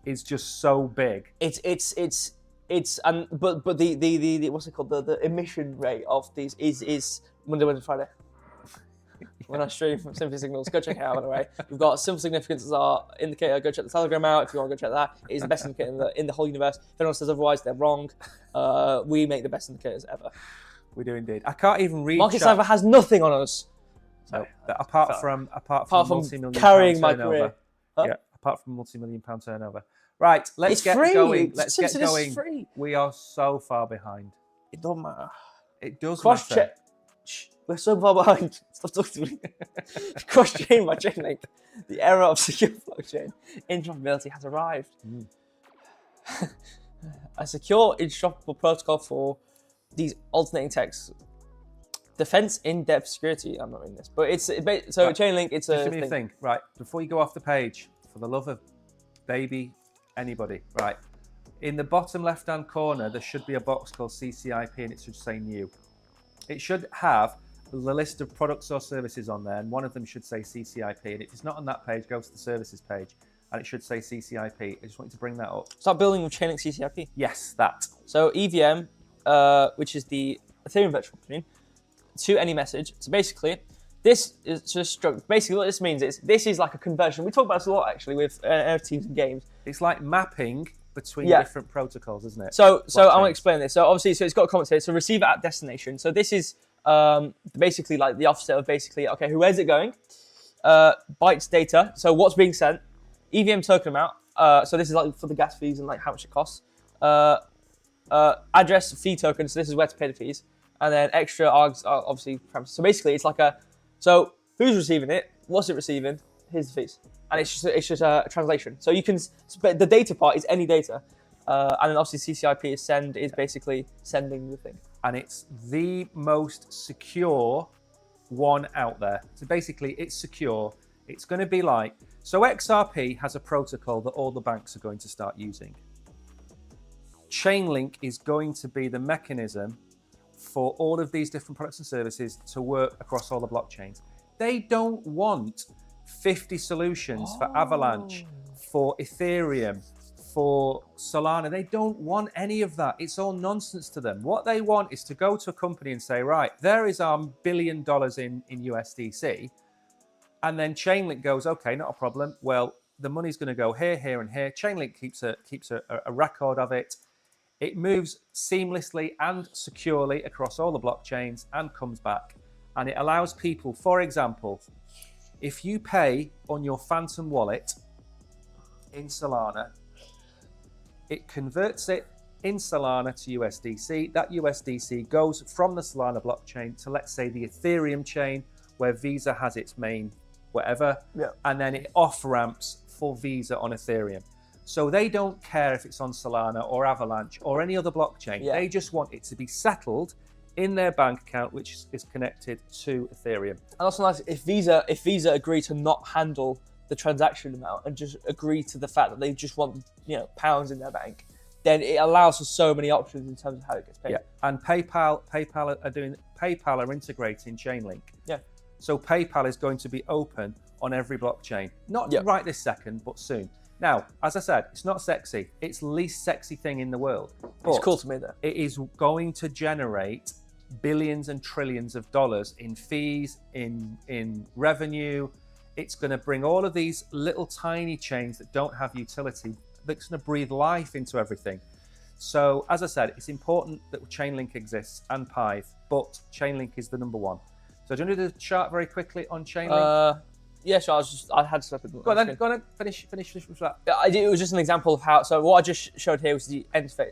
is just so big. But the what's it called, the emission rate of these is Monday, Wednesday, Friday. When I stream from Symphony Signals, go check it out. By the way, we've got Simple Significance as our indicator. Go check the Telegram out if you want to go check that. It is the best indicator in the whole universe. If anyone says otherwise, they're wrong. We make the best indicators ever. We do indeed. I can't even read. Market Cypher has nothing on us. No, apart from multi-million carrying my turnover. career. Yeah, apart from multi-million-pound turnover. Right, let's get free. going. Let's get Simpson going. is free. We are so far behind. It don't matter. It does Cross matter. check. Shh, we're so far behind. Stop talking to me. Cross chain by Chainlink. The era of secure blockchain interoperability has arrived. A secure interoperable protocol for these alternating texts. Defense in-depth security. I'm not in this, but it's so Right. Chainlink. It's Just a give me a thing. Right, before you go off the page, for the love of baby anybody, right, in the bottom left-hand corner, there should be a box called CCIP, and it should say new. It should have the list of products or services on there, and one of them should say CCIP. And if it's not on that page, go to the services page, and it should say CCIP. I just want you to bring that up. Start building with Chainlink CCIP. Yes, that. So EVM, which is the Ethereum virtual machine, to any message. So basically, this is just basically what this means is this is like a conversion. We talk about this a lot actually with NFTs and games. It's like mapping between different protocols, isn't it? So I want to explain this. So obviously, it's got a comment here. So receiver at destination. So this is basically like the offset of basically, okay, where's it going? Bytes data. So what's being sent? EVM token amount. So this is like for the gas fees and like how much it costs. Address fee token. So this is where to pay the fees. And then extra args are obviously parameters. So basically, it's like so who's receiving it? What's it receiving? Here's the fees. And it's just a translation. So you can, but the data part is any data. And then obviously CCIP is send is basically sending the thing. And it's the most secure one out there. So basically, it's secure. It's going to be like, so XRP has a protocol that all the banks are going to start using. Chainlink is going to be the mechanism for all of these different products and services to work across all the blockchains. They don't want 50 solutions for Avalanche, for Ethereum, for Solana. They don't want any of that. It's all nonsense to them. What they want is to go to a company and say, right, there is our $1 billion in USDC. And then Chainlink goes, okay, not a problem. Well, the money's going to go here, here, and here. Chainlink keeps a record of it. It moves seamlessly and securely across all the blockchains and comes back. And it allows people, for example, if you pay on your Phantom wallet in Solana, it converts it in Solana to USDC. That USDC goes from the Solana blockchain to, let's say, the Ethereum chain, where Visa has its main whatever, and then it off-ramps for Visa on Ethereum. So they don't care if it's on Solana or Avalanche or any other blockchain. Yeah. They just want it to be settled in their bank account, which is connected to Ethereum. And also nice if Visa agree to not handle the transaction amount and just agree to the fact that they just want pounds in their bank, then it allows for so many options in terms of how it gets paid. Yeah, and PayPal are integrating Chainlink. Yeah. So PayPal is going to be open on every blockchain, not right this second, but soon. Now, as I said, it's not sexy. It's the least sexy thing in the world. It's cool to me, though. It is going to generate billions and trillions of dollars in fees, in revenue. It's going to bring all of these little tiny chains that don't have utility, that's going to breathe life into everything. So, as I said, it's important that Chainlink exists and Pive, but Chainlink is the number one. So, do you want to do the chart very quickly on Chainlink? Yeah, sure. I had stuff. Go on, finish with that. It was just an example of how. So what I just showed here was the interface.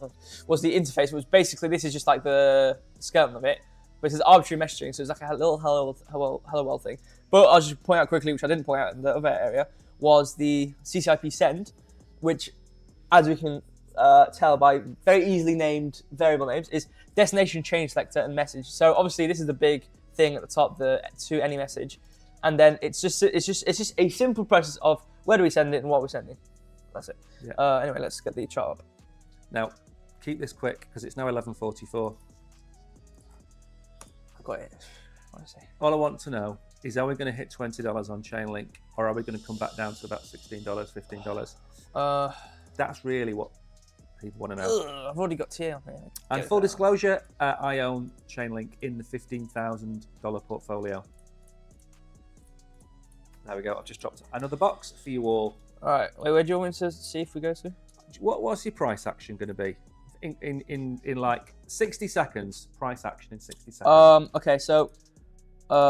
It was basically, this is just like the skeleton of it, but it's arbitrary messaging. So it's like a little hello world thing. But I'll just point out quickly, which I didn't point out in the other area, was the CCIP send, which, as we can tell by very easily named variable names, is destination change selector and message. So obviously this is the big thing at the top, the to any message. And then it's just a simple process of where do we send it and what we're sending. That's it. Yeah. Anyway, let's get the chart up. Now, keep this quick because it's now 11:44. I've got it. What do I say? All I want to know is, are we going to hit $20 on Chainlink, or are we going to come back down to about $16, $15? That's really what people want to know. I've already got tier. And full disclosure, I own Chainlink in the $15,000 portfolio. There we go. I've just dropped another box for you all. All right. Wait, where do you want me to see if we go to? What's your price action going to be? In like 60 seconds. Price action in 60 seconds. Okay, so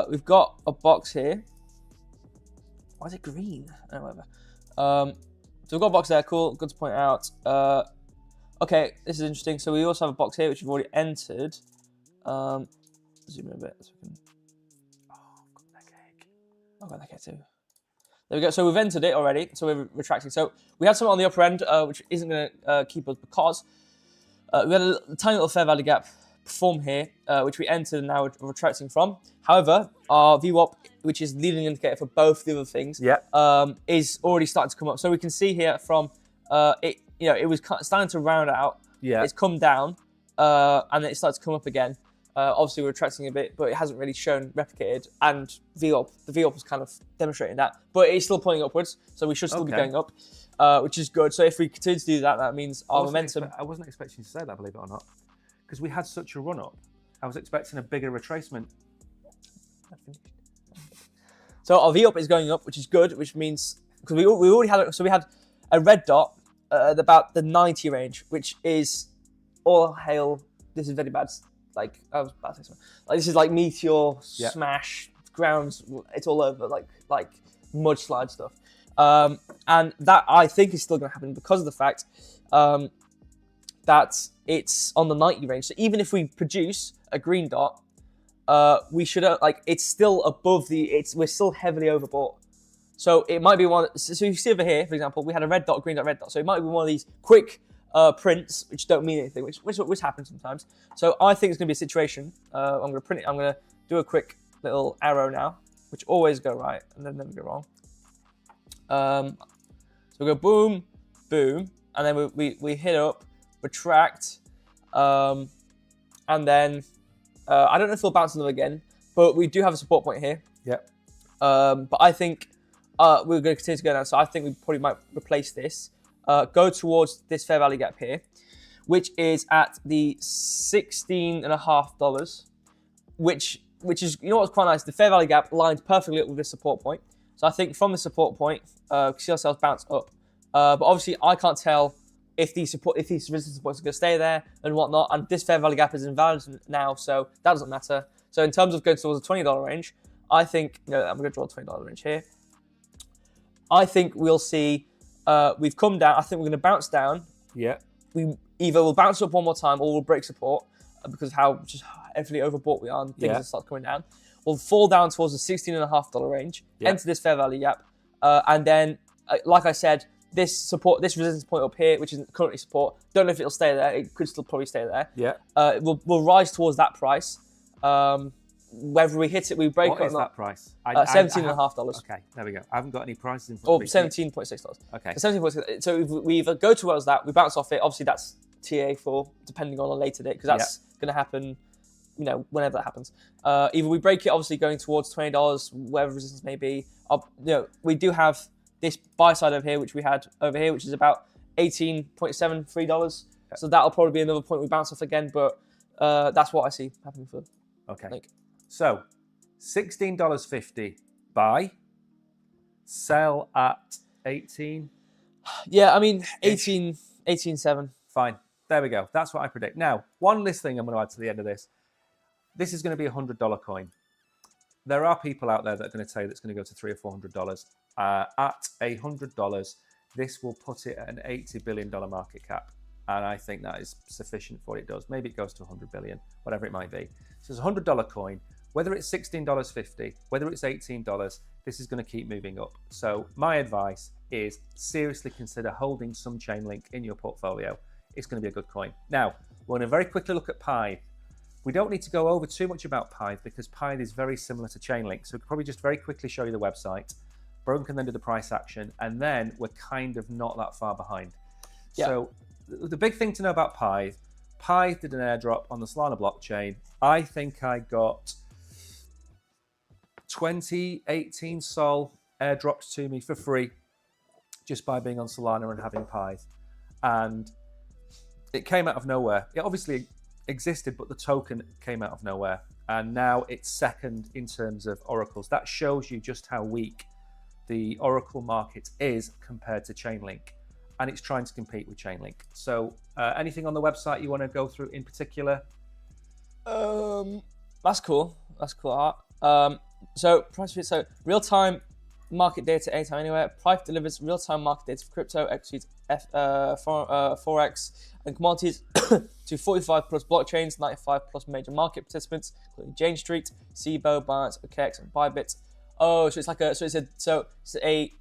we've got a box here. Why is it green? Oh, whatever. So we've got a box there. Cool. Good to point out. Okay, this is interesting. So we also have a box here which we've already entered. Zoom in a bit so we can. I've got that too. There we go. So we've entered it already. So we're retracting. So we have something on the upper end, which isn't going to keep us because we had a tiny little fair value gap perform here, which we entered and now we're retracting from. However, our VWAP, which is leading indicator for both the other things, is already starting to come up. So we can see here from it, it was starting to round out. Yeah. It's come down, and then it starts to come up again. Obviously, we're retracting a bit, but it hasn't really shown replicated. And the VWAP was kind of demonstrating that, but it's still pointing upwards, so we should still be going up, which is good. So if we continue to do that, that means our momentum. I wasn't expecting you to say that, believe it or not, because we had such a run up. I was expecting a bigger retracement. So our VWAP is going up, which is good, which means because we already had we had a red dot at about the 90 range, which is all hail. This is very bad. Like I was about to say something. Like this is like meteor smash grounds. It's all over like mudslide stuff. And that I think is still going to happen because of the fact that it's on the 90 range. So even if we produce a green dot, we should it's still above we're still heavily overbought. So it might be one. So you see over here, for example, we had a red dot, green dot, red dot. So it might be one of these quick prints which don't mean anything, which happens sometimes. So I think it's going to be a situation. I'm going to print it. I'm going to do a quick little arrow now, which always go right and then never go wrong. So we go boom, boom, and then we hit up, retract, and then I don't know if we'll bounce another again, but we do have a support point here. Yep. But I think we're going to continue to go down. So I think we probably might replace this, go towards this fair value gap here, which is at the $16.50, which is, what's quite nice. The fair value gap lines perfectly up with this support point. So I think from the support point, see ourselves bounce up. But obviously I can't tell if these resistance points are going to stay there and whatnot. And this fair value gap is invalid now, so that doesn't matter. So in terms of going towards the $20 range, I think, I'm going to draw a $20 range here. I think we'll see, we've come down. I think we're going to bounce down. Yeah. We either will bounce up one more time or we'll break support because of how just heavily overbought we are and things will start coming down. We'll fall down towards the $16.50 range, enter this fair value gap, and then, like I said, this resistance point up here, which is currently support, don't know if it'll stay there. It could still probably stay there. Yeah. We'll rise towards that price. Whether we hit it, we break it or not. What is that price? $17.50. Okay, there we go. I haven't got any prices in front of me. $17.6. Okay. So $17.6. So if we either go towards that, we bounce off it. Obviously, that's TA for depending on a later date because that's going to happen. Whenever that happens, either we break it, obviously going towards $20, whatever resistance may be. We do have this buy side over here, which we had over here, which is about $18.73. So that'll probably be another point we bounce off again, but that's what I see happening for. Okay. So $16.50 buy, sell at 18. Yeah, I mean 18.7. Fine. There we go. That's what I predict. Now, one last thing I'm going to add to the end of this. This is going to be a $100 coin. There are people out there that are going to tell you that's going to go to $300 or $400. At $100, this will put it at an $80 billion market cap. And I think that is sufficient for what it does. Maybe it goes to $100 billion, whatever it might be. So it's a $100 coin. Whether it's $16.50, whether it's $18, this is going to keep moving up. So my advice is seriously consider holding some Chainlink in your portfolio. It's going to be a good coin. Now, we're going to very quickly look at Pythe. We don't need to go over too much about Pythe because Pythe is very similar to Chainlink. So we could probably just very quickly show you the website. Brogan can then do the price action, and then we're kind of not that far behind. Yeah. So the big thing to know about Pythe did an airdrop on the Solana blockchain. I think I got 2018 Sol airdropped to me for free just by being on Solana and having Pythe. And it came out of nowhere. It obviously existed, but the token came out of nowhere. And now it's second in terms of oracles. That shows you just how weak the oracle market is compared to Chainlink. And it's trying to compete with Chainlink. So anything on the website you want to go through in particular? That's cool. That's cool art. So real-time market data anytime, anywhere. Pythe delivers real-time market data for crypto, equities, forex, and commodities to 45 plus blockchains, 95 plus major market participants, including Jane Street, SHIB, Binance, OKX, and Bybit. Oh, so it's like it's a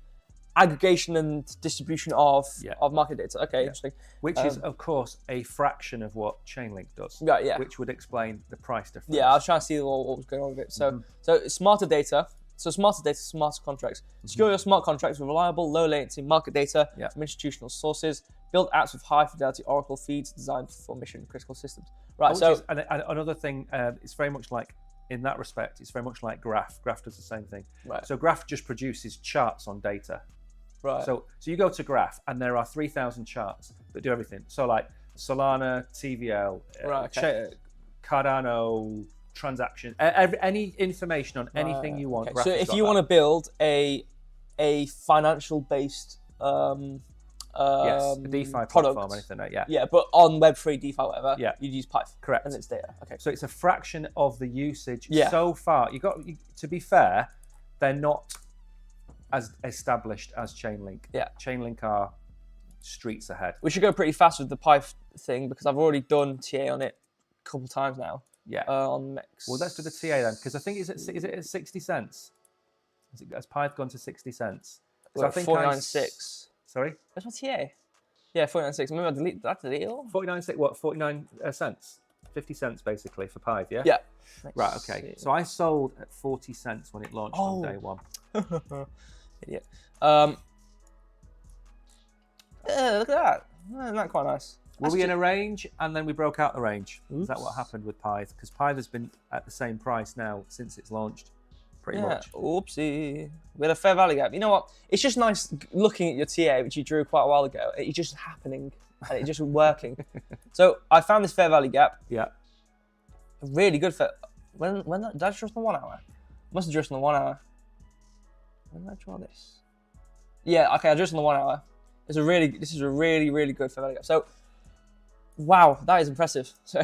aggregation and distribution of market data. Okay, interesting. Which is, of course, a fraction of what Chainlink does. Right, yeah. Which would explain the price difference. Yeah, I was trying to see what was going on with it. So, so smarter data. So smarter data, smarter contracts. Secure your smart contracts with reliable, low latency market data from institutional sources. Build apps with high fidelity Oracle feeds designed for mission critical systems. Right. And another thing, it's very much like, in that respect, it's very much like Graph. Graph does the same thing. Right. So Graph just produces charts on data. Right. So you go to Graph and there are 3,000 charts that do everything. So like Solana, TVL, Cardano, transaction, any information on anything you want. Okay. So if you want to build a financial based a DeFi platform or anything like that, yeah, but on Web3 DeFi whatever, you'd use Python. Correct. And it's data. Okay. So it's a fraction of the usage so far. To be fair, they're not as established as Chainlink. Yeah. Chainlink are streets ahead. We should go pretty fast with the Python thing because I've already done TA on it a couple times now. Yeah. On Mex. Well, let's do the TA then, because I think is it at 60 cents? Has Python gone to 60 cents? Well, I think 49.6. Sorry? That's my TA. Yeah, 49.6. Maybe I delete that. 49.6. What? 49 cents. 50 cents basically for Python. Yeah. Yeah. Right. Okay. So I sold at 40 cents when it launched on day one. Idiot. Yeah, look at that. Isn't that quite nice? Were we in a range and then we broke out the range? Oops. Is that what happened with Pyth? Because Pyth has been at the same price now since it's launched, pretty much. Oopsie. We had a fair value gap. You know what? It's just nice looking at your TA, which you drew quite a while ago. It's just happening and it's just working. So I found this fair value gap. Yeah. Really good for... Did I just on the 1 hour? Must have just on the 1 hour. When did I draw this? Yeah, okay, I just on the 1 hour. This is a really good fair value gap. So, wow, that is impressive. So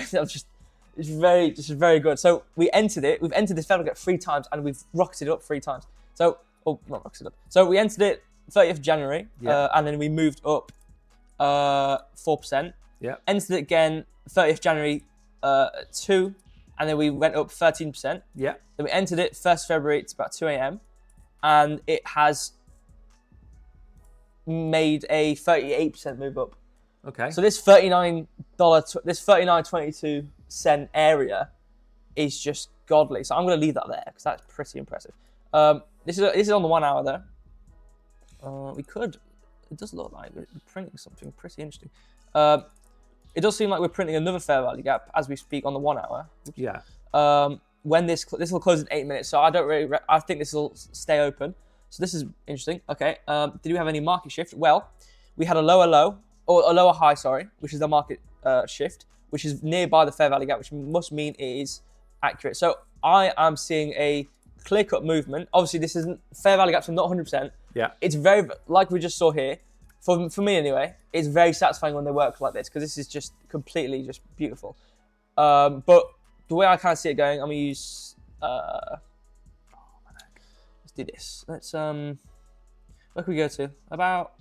it's very good. So we've entered this fair value gap 3 times and we've rocketed up 3 times. So, not rocketed up. So we entered it 30th of January, and then we moved up 4%. Yeah. Entered it again 30th January 2, and then we went up 13%. Yeah. Then we entered it 1st February, it's about 2 a.m. and it has made a 38% move up. Okay. So this $39.22 area is just godly. So I'm going to leave that there because that's pretty impressive. This is on the 1 hour there. It does look like we're printing something pretty interesting. It does seem like we're printing another fair value gap as we speak on the 1 hour. Yeah. When this will close in 8 minutes, so I think this will stay open. So this is interesting. Okay. Did we have any market shift? Well, we had a lower low or a lower high, sorry, which is the market shift, which is nearby the fair value gap, which must mean it is accurate. So I am seeing a clear-cut movement. Obviously, this isn't fair value gaps are not 100%. Yeah. It's very, like we just saw here, for me anyway, it's very satisfying when they work like this because this is just completely just beautiful. But the way I kind of see it going, I'm gonna use. Let's do this. Let's where can we go to? About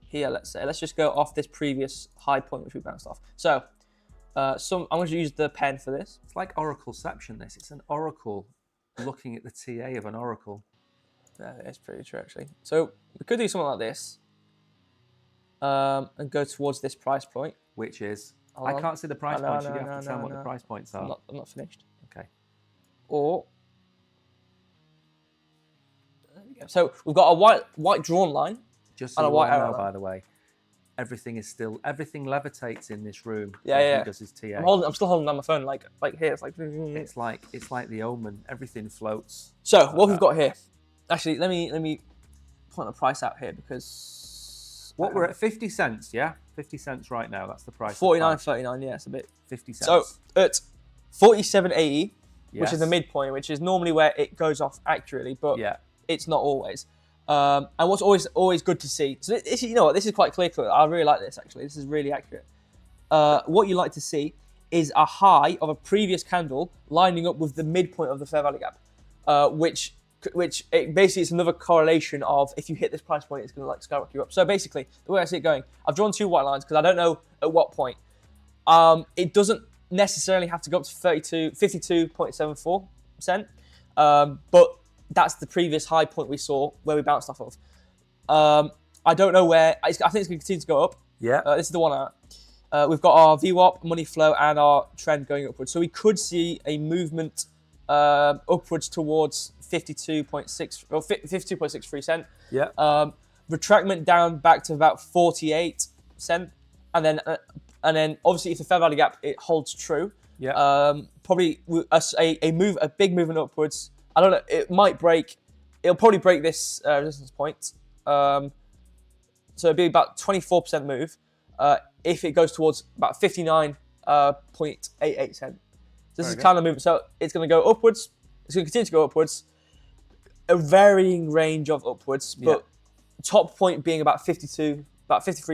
here, let's say. Let's just go off this previous high point which we bounced off. So, I'm going to use the pen for this. It's like Oracleception. This. It's an oracle looking at the TA of an oracle. Yeah, it's pretty true actually. So we could do something like this, and go towards this price point, which is. I can't see the price points. You have to tell me what the price points are. I'm not finished. Okay. Or there we go. So we've got a white drawn line. Just so and a white arrow, by the way, everything levitates in this room. Yeah. He does his TA. I'm still holding on my phone, like here. It's like the Omen. Everything floats. So what we've got here. Actually, let me point the price out here because we're at 50 cents. Yeah, 50 cents right now. That's the price. 49.39. Yeah, it's a bit 50 cents. So at 47.80, which is the midpoint, which is normally where it goes off accurately, but it's not always. And what's always good to see. So this, you know what, this is quite clear. I really like this actually. This is really accurate. What you like to see is a high of a previous candle lining up with the midpoint of the fair value gap, which it basically is another correlation of if you hit this price point, it's going to like skyrocket you up. So basically, the way I see it going, I've drawn 2 white lines because I don't know at what point. It doesn't necessarily have to go up to 52.74%, but that's the previous high point we saw where we bounced off of. I don't know where. I think it's going to continue to go up. Yeah. This is the one out. We've got our VWAP, money flow, and our trend going upwards. So we could see a movement upwards towards 52.6 or 52.63 cent. Yeah. Retractment down back to about 48 cent, and then obviously if the fair value gap it holds true. Yeah. Probably a big movement upwards. I don't know. It might break. It'll probably break this resistance point. So it'd be about 24% move if it goes towards about 59.88 cent. This is kind of movement. So it's going to go upwards. It's going to continue to go upwards. A varying range of upwards, but top point being about 53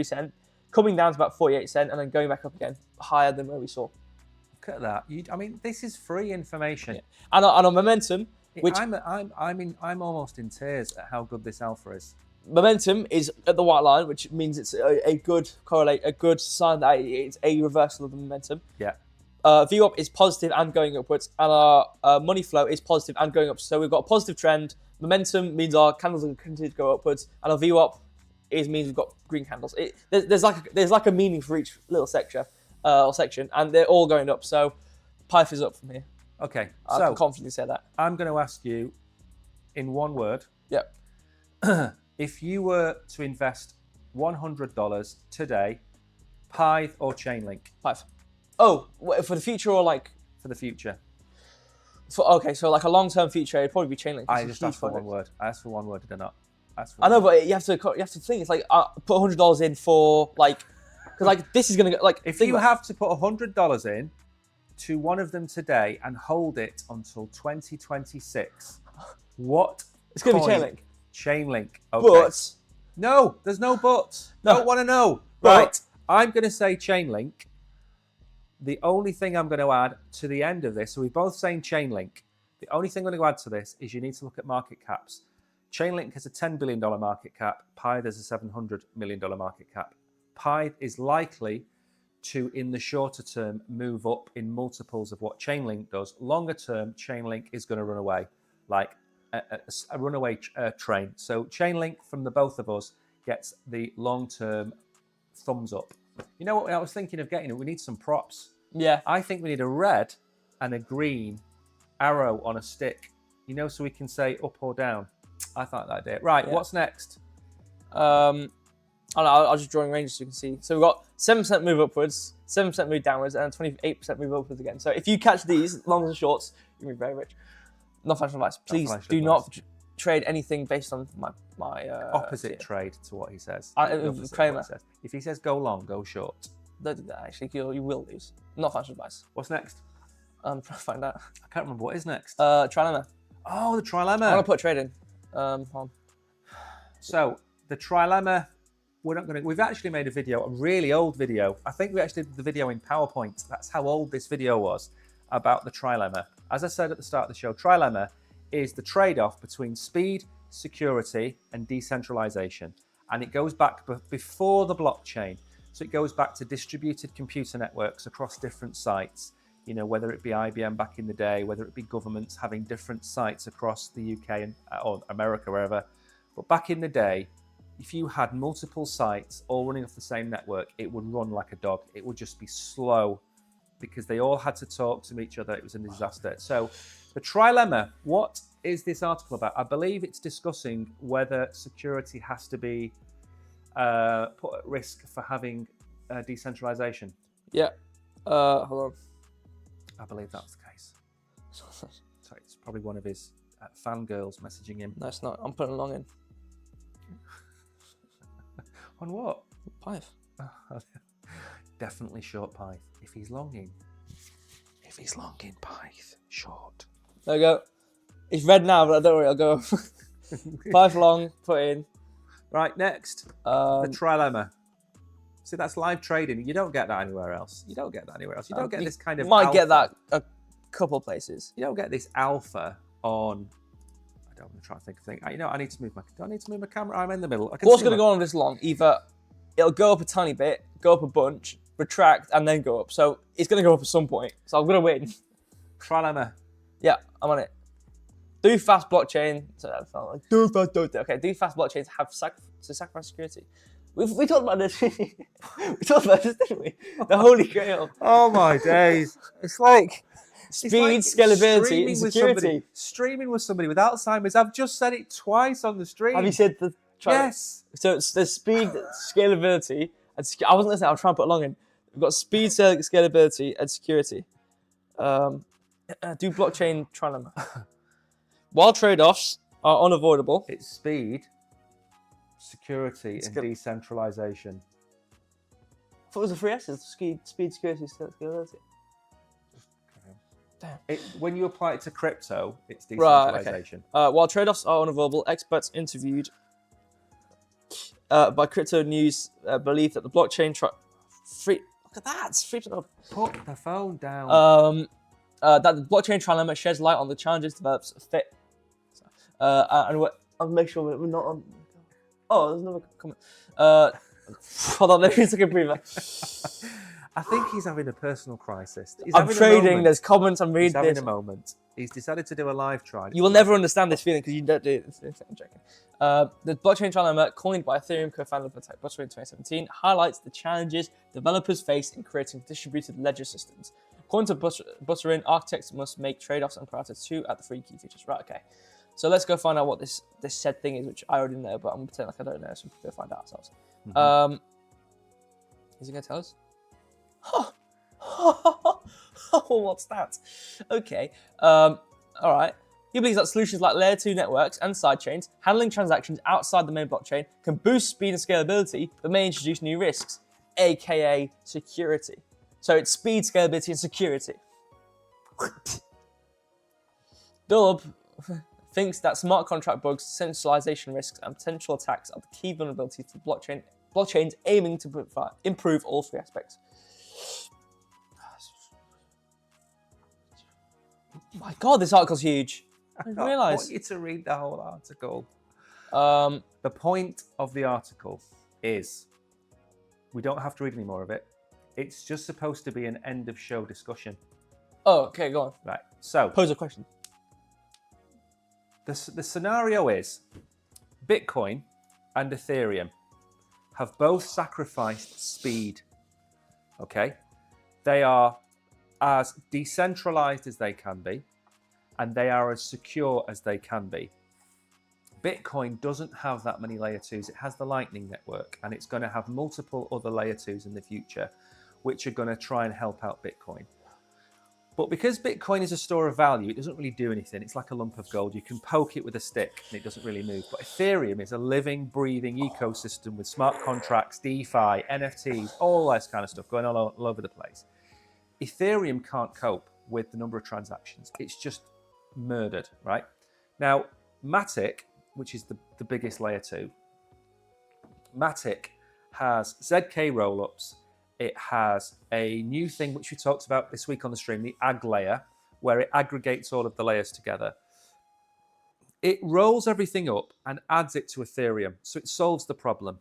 cent, coming down to about 48 cent, and then going back up again, higher than where we saw. Look at that. I mean, this is free information. Yeah. And on momentum, which I'm almost in tears at how good this alpha is. Momentum is at the white line, which means it's a good sign that it's a reversal of the momentum. Yeah. VWAP is positive and going upwards, and our money flow is positive and going up. So we've got a positive trend. Momentum means our candles will continue to go upwards, and our VWAP means we've got green candles. There's like a meaning for each little section, and they're all going up. So PIFE is up from here. Okay, I can confidently say that. I'm going to ask you in one word. Yep. If you were to invest $100 today, PIFE or Chainlink? PIFE. Oh, for the future or like? For the future. Okay, so like a long-term future, it'd probably be Chainlink. I just asked for one word. I asked for one word, did I not? I know, but you have to think. It's like put $100 in for like, because like this is gonna go like. If you have to put $100 in to one of them today and hold it until 2026, what? It's gonna be Chainlink. Chainlink. Okay. But no, there's no buts. No. Don't want to know. Right. I'm going to say Chainlink. The only thing I'm going to add to the end of this, so we're both saying Chainlink. The only thing I'm going to add to this is you need to look at market caps. Chainlink has a $10 billion market cap. Pi, there's a $700 million market cap. Pi is likely to, in the shorter term, move up in multiples of what Chainlink does. Longer term, Chainlink is going to run away like a runaway train. So Chainlink from the both of us gets the long-term thumbs up. You know what I was thinking of getting? We need some props. Yeah. I think we need a red and a green arrow on a stick, you know, so we can say up or down. I thought that idea. Right, yeah. What's next? I'll just drawing ranges so you can see. So we've got 7% move upwards, 7% move downwards, and 28% move upwards again. So if you catch these, longs and shorts, you're going to be very rich. Not financial advice. Please do not trade anything based on my opposite trade to what he says. If he says go long, go short. Don't do that, actually. You will lose. Not financial advice. What's next? I'm trying to find out. I can't remember what is next. Trilemma. Oh, the trilemma. I want to put a trade in. Hold on. So the trilemma, we've actually made a video, a really old video. I think we actually did the video in PowerPoint. That's how old this video was about the trilemma. As I said at the start of the show, trilemma is the trade-off between speed, security, and decentralization. And it goes back before the blockchain. So it goes back to distributed computer networks across different sites. You know, whether it be IBM back in the day, whether it be governments having different sites across the UK or America, wherever. But back in the day, if you had multiple sites all running off the same network, it would run like a dog. It would just be slow because they all had to talk to each other. It was a disaster. So the trilemma, what is this article about? I believe it's discussing whether security has to be put at risk for having decentralization. Yeah. Hold on. I believe that's the case. Sorry, it's probably one of his fangirls messaging him. No, it's not. I'm putting a long in. On what? PIFE. Definitely short PIFE. If he's long in PIFE, short. There we go. It's red now, but don't worry, I'll go. PIFE long, put in. Right, next. The trilemma. See, that's live trading. You don't get that anywhere else. You don't get this kind of might alpha. get that a couple places. You don't get this alpha on... I'm trying to think. You know, I need to move my... Do I need to move my camera? I'm in the middle. What's going to go on this long? Either it'll go up a tiny bit, go up a bunch, retract, and then go up. So it's going to go up at some point. So I'm going to win. Trilemma. Yeah, I'm on it. Do fast blockchain. So that's not like do fast. Okay, do fast blockchains have sacrifice security? We talked about this. We talked about this, didn't we? The holy grail. Oh my days! It's like speed, scalability, and security. Streaming with somebody with Alzheimer's. I've just said it twice on the stream. Have you said the? Yes. So it's the speed, scalability, and I wasn't listening. I was trying to put along in. We've got speed, scalability, and security. Do blockchain trilemma. While trade-offs are unavoidable, it's speed, security, and decentralization. I thought it was the three S's: speed, security, scalability. Damn. When you apply it to crypto, it's decentralization. Right, okay. While trade-offs are unavoidable, experts interviewed by Crypto News believe that the blockchain look at that. Put the phone down. That the blockchain trilemma sheds light on the challenges developers fit. And I'll make sure we're not on. Oh, there's another comment. Hold on, let me take a breather. I think he's having a personal crisis. I'm trading. There's comments. I'm reading. He's having a moment. He's decided to do a live trial. You will never understand this feeling because you don't do it. I'm joking. The blockchain trilemma, coined by Ethereum co-founder Butter in 2017, highlights the challenges developers face in creating distributed ledger systems. According to Butterin, architects must make trade-offs and prioritize two at the three key features. Right, okay. So let's go find out what this said thing is, which I already know, but I'm going to pretend like I don't know, so we'll go find out ourselves. Is he going to tell us? What's that? Okay. All right. He believes that solutions like Layer 2 networks and sidechains handling transactions outside the main blockchain can boost speed and scalability, but may introduce new risks, aka security. So it's speed, scalability, and security. Dub thinks that smart contract bugs, centralization risks, and potential attacks are the key vulnerabilities for blockchains aiming to improve all three aspects. My God, this article's huge. I didn't realise. I want you to read the whole article. The point of the article is, we don't have to read any more of it. It's just supposed to be an end of show discussion. Oh, okay, go on. Right, so pose a question. The scenario is Bitcoin and Ethereum have both sacrificed speed. Okay, they are as decentralized as they can be, and they are as secure as they can be. Bitcoin doesn't have that many layer 2s. It has the Lightning Network, and it's going to have multiple other layer 2s in the future, which are going to try and help out Bitcoin. But because Bitcoin is a store of value, it doesn't really do anything. It's like a lump of gold. You can poke it with a stick and it doesn't really move. But Ethereum is a living, breathing ecosystem with smart contracts, DeFi, NFTs, all this kind of stuff going on all over the place. Ethereum can't cope with the number of transactions. It's just murdered, right? Now, Matic, which is the biggest layer 2, Matic has ZK rollups. It has a new thing which we talked about this week on the stream, the AG layer, where it aggregates all of the layers together. It rolls everything up and adds it to Ethereum, so it solves the problem.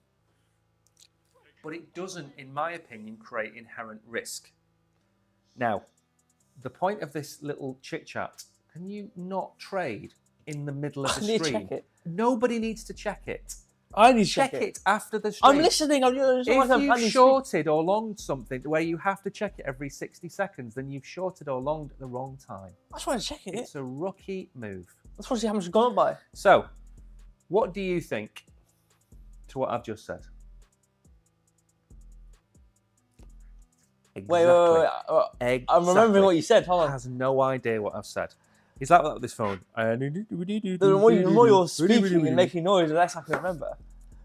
But it doesn't, in my opinion, create inherent risk. Now, the point of this little chit-chat, can you not trade in the middle of the stream? Check it. Nobody needs to check it. I need to check it after the stream. I'm listening. If you've shorted or longed something where you have to check it every 60 seconds, then you've shorted or longed at the wrong time. I just want to check it. It's a rookie move. I just want to see how much it's gone up by. So, what do you think to what I've just said? Exactly. Wait. I'm remembering what you said. Hold on. Has no idea what I've said. He's like that with this phone. The more you're speaking and making noise, the less I can remember.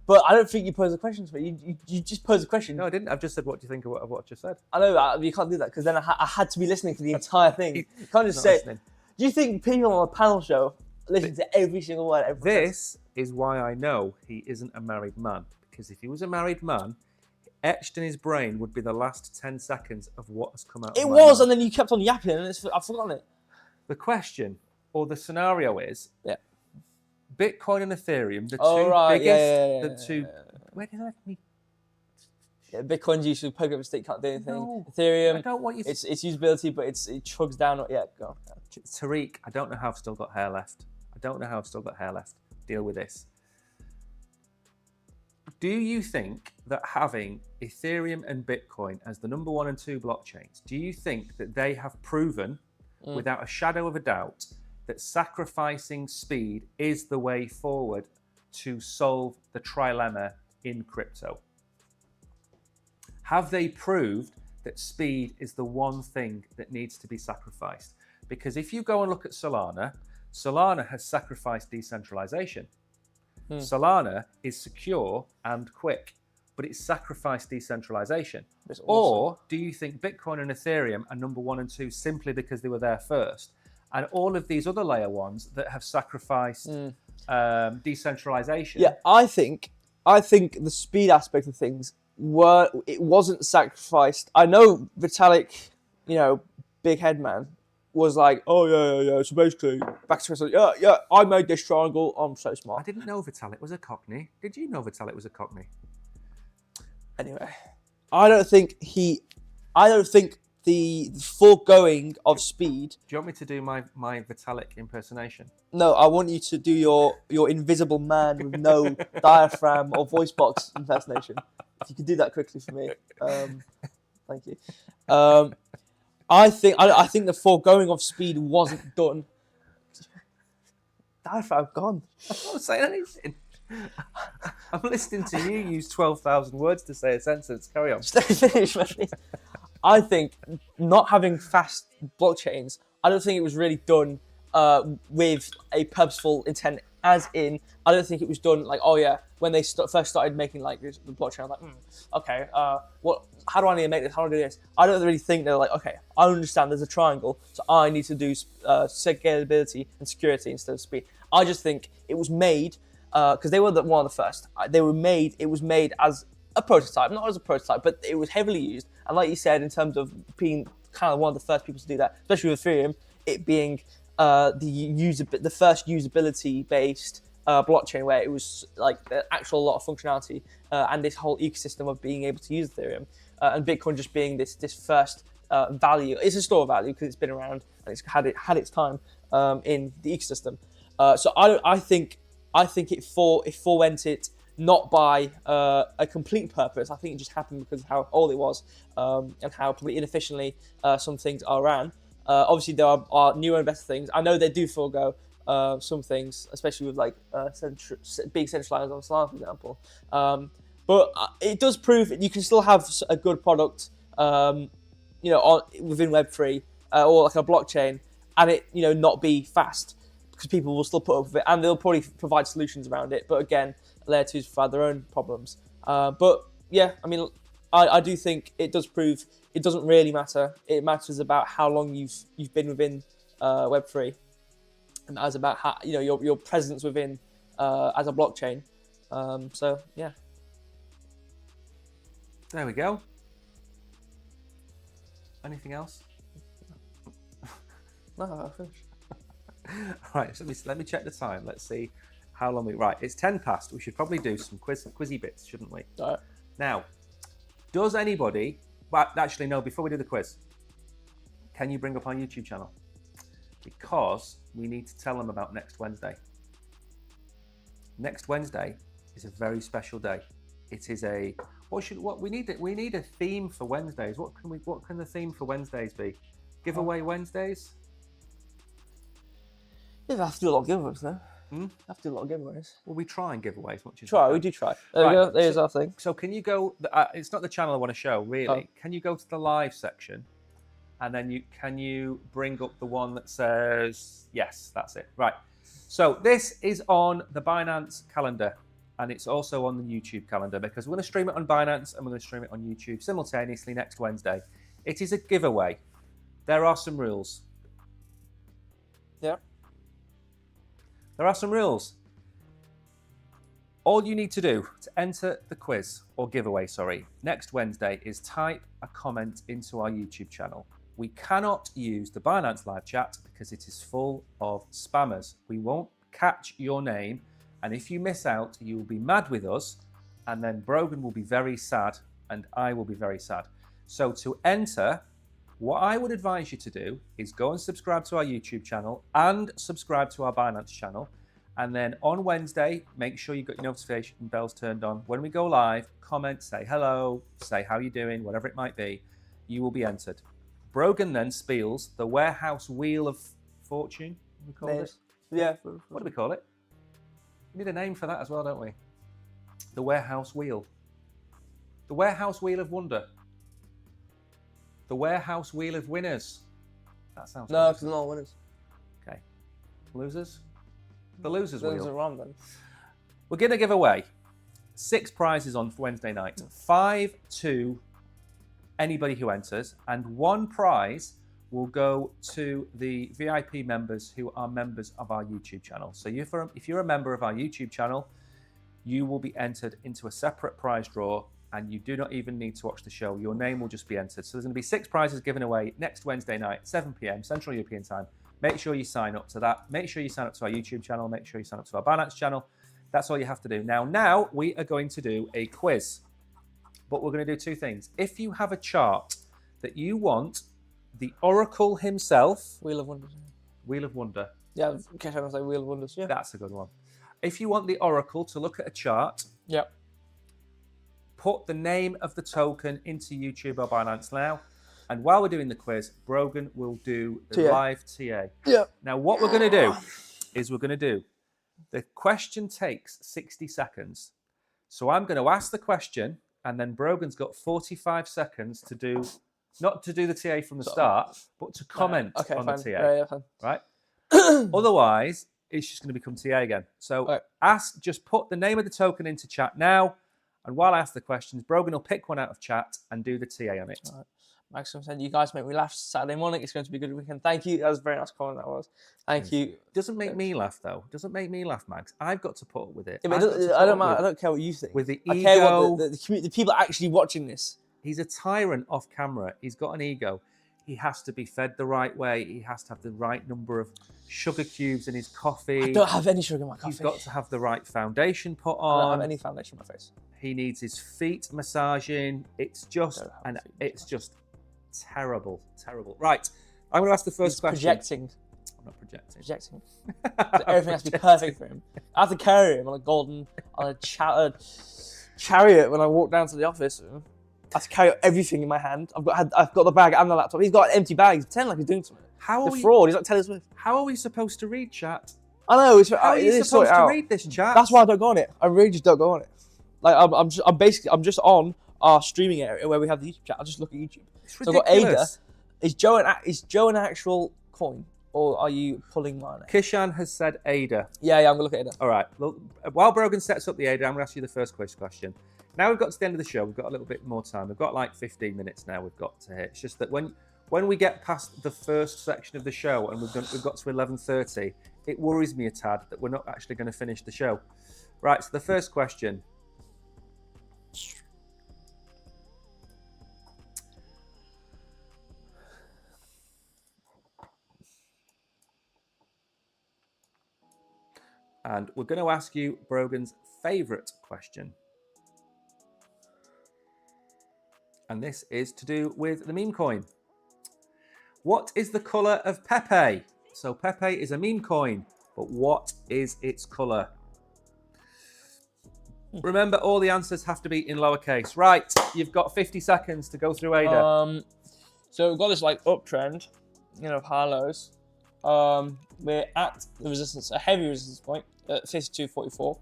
But I don't think you posed a question to me. You just posed a question. No, I didn't. I've just said, what do you think of what I just said? I know that. You can't do that because then I had to be listening to the entire thing. You can't just say, listening. Do you think people on a panel show listen to every single word? This is why I know he isn't a married man. Because if he was a married man, etched in his brain would be the last 10 seconds of what has come out. It was, and then you kept on yapping, and I've forgotten it. The question or the scenario is, Bitcoin and Ethereum, the two biggest, where did I let me? Yeah, Bitcoin's used to poke up a stick, can't do anything. No, Ethereum, I don't want you its usability, but it chugs down. Yeah, go on. Tariq, I don't know how I've still got hair left. don't know how I've still got hair left. Deal with this. Do you think that having Ethereum and Bitcoin as the number 1 and 2 blockchains, do you think that they have proven without a shadow of a doubt that sacrificing speed is the way forward to solve the trilemma in crypto? Have they proved that speed is the one thing that needs to be sacrificed? Because if you go and look at Solana, Solana has sacrificed decentralization. Solana is secure and quick, but it's sacrificed decentralization. Awesome. Or do you think Bitcoin and Ethereum are number 1 and 2 simply because they were there first? And all of these other layer ones that have sacrificed decentralization. Yeah, I think the speed aspect of things wasn't sacrificed. I know Vitalik, big head man, was like, oh yeah. So basically, back to myself, yeah, I made this triangle. I'm so smart. I didn't know Vitalik was a Cockney. Did you know Vitalik was a Cockney? Anyway, I don't think the foregoing of speed. Do you want me to do my Vitalik impersonation? No, I want you to do your invisible man with no diaphragm or voice box impersonation. If you could do that quickly for me, thank you. I think the foregoing of speed wasn't done. Diaphragm gone. I'm not saying anything. I'm listening to you use 12,000 words to say a sentence. Carry on. Finish, mate. I think not having fast blockchains, I don't think it was really done with a purposeful intent. As in, I don't think it was done like, oh yeah, when they first started making like the blockchain, I was like, okay, how do I need to make this? How do I do this? I don't really think they're like, okay, I understand there's a triangle, so I need to do scalability and security instead of speed. I just think it was made because they were one of the first. It was made as a prototype, not as a prototype, but it was heavily used. And like you said, in terms of being kind of one of the first people to do that, especially with Ethereum, it being the first usability-based blockchain where it was like the actual lot of functionality and this whole ecosystem of being able to use Ethereum, and Bitcoin just being this first value. It's a store of value because it's been around and it's had its time in the ecosystem. So I think it forewent it not by a complete purpose. I think it just happened because of how old it was and how probably inefficiently some things are ran. Obviously, there are newer and better things. I know they do forego some things, especially with like being centralized on Solana, for example. But it does prove that you can still have a good product, within Web3 or like a blockchain, and it not be fast because people will still put up with it, and they'll probably provide solutions around it. But again, layer 2s provide their own problems. But yeah, I mean, I do think it does prove it doesn't really matter. It matters about how long you've been within Web3, and as about how your presence within as a blockchain. So yeah. There we go. Anything else? No, I finished. All right, so let me check the time. Let's see how long we. Right, it's 10 past. We should probably do some quizzy bits, shouldn't we? All right. Now, does anybody? Well, actually, no. Before we do the quiz, can you bring up our YouTube channel? Because we need to tell them about next Wednesday. Next Wednesday is a very special day. It is a we need a theme for Wednesdays. What can the theme for Wednesdays be? Giveaway Wednesdays? Yeah, we have to do a lot of giveaways though. Have to do a lot of giveaways. Well, we try and give away as much as we do try. There we go. There's our thing. So can you go? It's not the channel I want to show, really. Oh. Can you go to the live section, and then can you bring up the one that says yes? That's it. Right. So this is on the Binance calendar, and it's also on the YouTube calendar because we're going to stream it on Binance and we're going to stream it on YouTube simultaneously next Wednesday. It is a giveaway. There are some rules. Yeah. There are some rules. All you need to do to enter the quiz or giveaway, next Wednesday is type a comment into our YouTube channel. We cannot use the Binance live chat because it is full of spammers. We won't catch your name, and if you miss out, you will be mad with us, and then Brogan will be very sad, and I will be very sad. So to enter, What I would advise you to do is go and subscribe to our YouTube channel and subscribe to our Binance channel. And then on Wednesday, make sure you've got your notification bells turned on. When we go live, comment, say hello, say how you're doing, whatever it might be. You will be entered. Brogan then spiels the warehouse wheel of fortune. We call it? Yeah. What do we call it? We need a name for that as well, don't we? The warehouse wheel. The warehouse wheel of wonder. The warehouse wheel of winners. That sounds No, good. because not winners. Okay. Losers? The losers Those wheel. are wrong then. We're going to give away 6 prizes on Wednesday night. 5 to anybody who enters, and 1 prize will go to the VIP members who are members of our YouTube channel. So if you're a member of our YouTube channel, you will be entered into a separate prize draw, and you do not even need to watch the show. Your name will just be entered. So there's going to be 6 prizes given away next Wednesday night, 7 p.m. Central European Time. Make sure you sign up to that. Make sure you sign up to our YouTube channel. Make sure you sign up to our Binance channel. That's all you have to do. Now we are going to do a quiz. But we're going to do 2 things. If you have a chart that you want the Oracle himself... Wheel of Wonders. Wheel of Wonder. Yeah, okay, I was like Wheel of Wonders. Yeah. That's a good one. If you want the Oracle to look at a chart... Yep. Put the name of the token into YouTube or Binance now. And while we're doing the quiz, Brogan will do the live TA. Yeah. Now, what we're going to do is the question takes 60 seconds. So I'm going to ask the question, and then Brogan's got 45 seconds to do, not to do the TA from the start, but to comment on the TA. Yeah, fine. Right? Otherwise, it's just going to become TA again. So just put the name of the token into chat now. And while I ask the questions, Brogan will pick one out of chat and do the TA on it. All right. Maxim said, you guys make me laugh Saturday morning. It's going to be a good weekend. Thank you. That was a very nice comment, that was. Thank you. Doesn't make me laugh, though. Doesn't make me laugh, Max. I've got to put up with it. Yeah, I don't care what you think. With the I ego. care what the people actually watching this. He's a tyrant off camera. He's got an ego. He has to be fed the right way. He has to have the right number of sugar cubes in his coffee. I don't have any sugar in my coffee. He's got to have the right foundation put on. I don't have any foundation on my face. He needs his feet massaging. It's just terrible. Right. I'm going to ask the first question. Projecting. I'm not projecting. Projecting. Everything has to be perfect for him. I have to carry him on a chariot when I walk down to the office. I have to carry everything in my hand. I've got the bag and the laptop. He's got an empty bag. He's pretending like he's doing something. Fraud. He's like Taylor Swift. How are we supposed to read chat? I know. How are you supposed to read this chat? That's why I don't go on it. I really just don't go on it. Like I'm just on our streaming area where we have the YouTube chat. I just look at YouTube. It's ridiculous. So I've got Ada. Is Joe an actual coin, or are you pulling mine? Kishan has said Ada. Yeah, I'm gonna look at Ada. All right. Well, while Brogan sets up the Ada, I'm gonna ask you the first quiz question. Now we've got to the end of the show. We've got a little bit more time. We've got like 15 minutes now. We've got to hit. It's just that when we get past the first section of the show and we've got to 11:30, it worries me a tad that we're not actually going to finish the show. Right. So the first question. And we're going to ask you Brogan's favourite question. And this is to do with the meme coin. What is the colour of Pepe? So Pepe is a meme coin, but what is its colour? Remember, all the answers have to be in lowercase. Right, you've got 50 seconds to go through Ada. So we've got this like uptrend, high lows. We're at the resistance, a heavy resistance point at 52.44.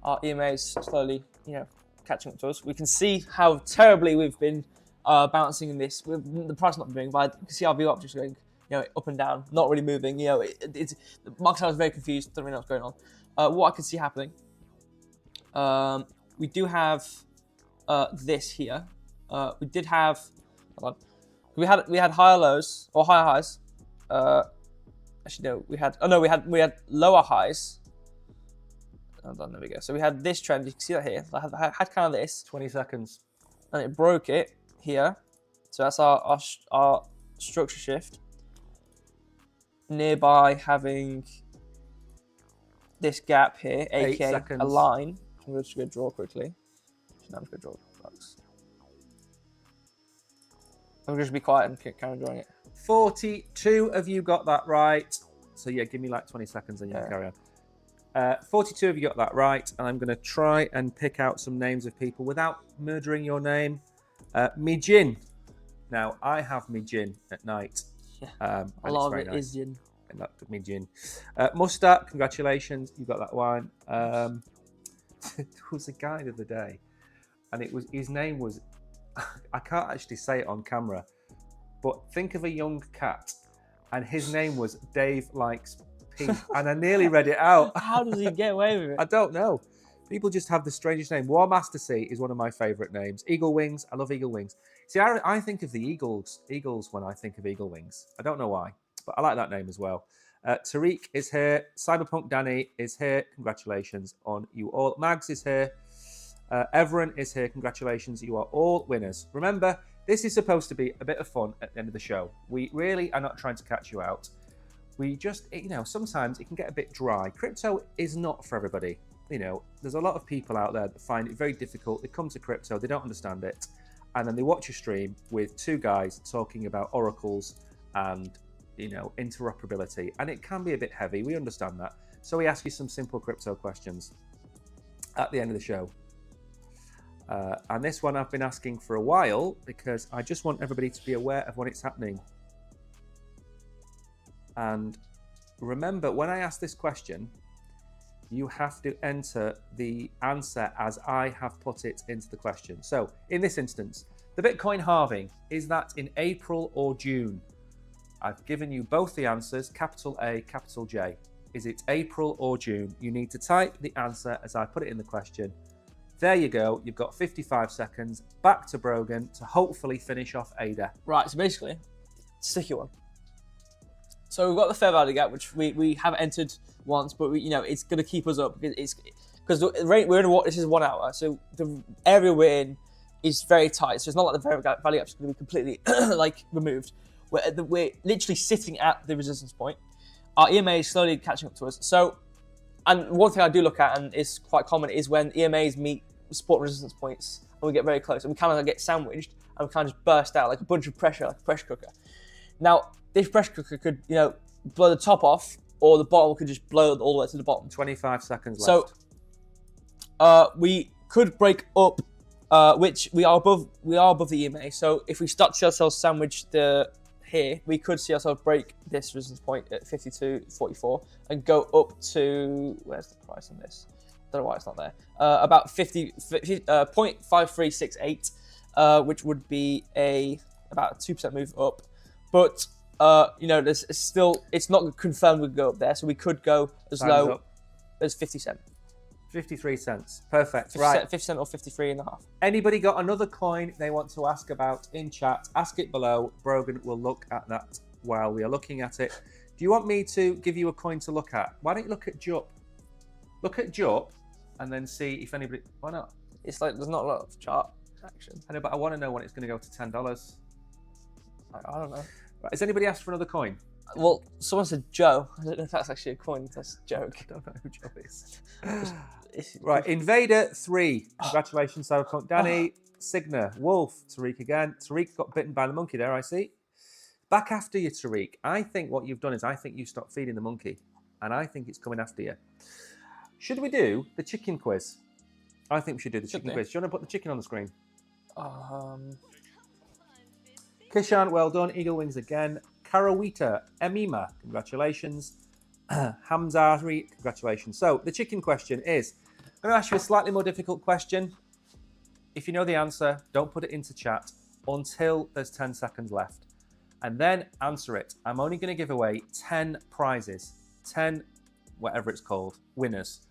Our EMA is slowly, catching up to us. We can see how terribly we've been bouncing in this. The price not moving, but you can see our VWAP just going, up and down, not really moving. The market is very confused. Don't really know what's going on. What I can see happening, we do have this here. We did have, hold on. We had higher lows or higher highs. Actually, no, we had lower highs. Hold on, there we go. So we had this trend. You can see that here. I had kind of this. 20 seconds. And it broke it here. So that's our structure shift. Nearby having this gap here, aka a line. I'm just going to draw quickly. Now I'm just going to draw the box. I'm just be quiet and carry on drawing it. 42 of you got that right. So yeah, give me like 20 seconds and you can carry on. 42 of you got that right, and I'm going to try and pick out some names of people without murdering your name. Mijin. Now, I have Mijin at night. Yeah. A lot of it is Jin. And that Mijin. Mustat, congratulations. You got that one. There was a guy the other day, and his name was, I can't actually say it on camera, but think of a young cat, and his name was Dave Likes Pete, and I nearly read it out. How does he get away with it? I don't know. People just have the strangest name. War Master C is one of my favourite names. Eagle Wings, I love Eagle Wings. See, I think of the Eagles when I think of Eagle Wings. I don't know why, but I like that name as well. Tariq is here. Cyberpunk Danny is here. Congratulations on you all. Mags is here. Everett is here. Congratulations. You are all winners. Remember, this is supposed to be a bit of fun at the end of the show. We really are not trying to catch you out. We just, sometimes it can get a bit dry. Crypto is not for everybody. There's a lot of people out there that find it very difficult. They come to crypto, they don't understand it, and then they watch a stream with two guys talking about oracles and, interoperability, and it can be a bit heavy. We understand that. So we ask you some simple crypto questions at the end of the show. And this one I've been asking for a while because I just want everybody to be aware of when it's happening. And remember, when I ask this question, you have to enter the answer as I have put it into the question. So in this instance, the Bitcoin halving, is that in April or June? I've given you both the answers, capital A, capital J. Is it April or June? You need to type the answer as I put it in the question. There you go. You've got 55 seconds. Back to Brogan to hopefully finish off Ada. Right, so basically, sticky one. So we've got the fair value gap, which we have entered once, but it's going to keep us up because the rate we're in. This is 1 hour, so the area we're in is very tight. So it's not like the fair value gap is going to be completely removed. We're literally sitting at the resistance point. Our EMA is slowly catching up to us. So, and one thing I do look at, and it's quite common, is when EMAs meet support resistance points, and we get very close, and we kind of get sandwiched, and we kind of just burst out like a bunch of pressure, like a pressure cooker. Now, this pressure cooker could, blow the top off, or the bottom could just blow all the way to the bottom. 25 seconds left. So, we could break up, which we are above the EMA. So, if we start to see ourselves sandwiched here, we could see ourselves break this resistance point at 52.44 and go up to, where's the price on this? Don't know why it's not there. About 0.5368, which would be about a 2% move up. But there's still, it's not confirmed we could go up there, so we could go as low as 50 cents. 53 cents. Perfect. 50 cent or 53.5. Anybody got another coin they want to ask about in chat? Ask it below. Brogan will look at that while we are looking at it. Do you want me to give you a coin to look at? Why don't you look at JUP? Look at JUP and then see if anybody... Why not? It's like there's not a lot of chart action. I know, but I want to know when it's going to go to $10. I don't know. Right, has anybody asked for another coin? Well, someone said Joe. I don't know if that's actually a coin. That's a joke. I don't know who Joe is. Right, Invader 3. Congratulations, Cyberpunk Danny. Signa, Wolf, Tariq again. Tariq got bitten by the monkey there, I see. Back after you, Tariq. I think what you've done is I think you stopped feeding the monkey. And I think it's coming after you. Should we do the chicken quiz? I think we should do the chicken quiz. Do you want to put the chicken on the screen? Kishan, well done. Eagle Wings again. Karawita, Emima, congratulations. Hamzari, congratulations. So the chicken question is, I'm going to ask you a slightly more difficult question. If you know the answer, don't put it into chat until there's 10 seconds left. And then answer it. I'm only going to give away 10 prizes, 10, whatever it's called, winners.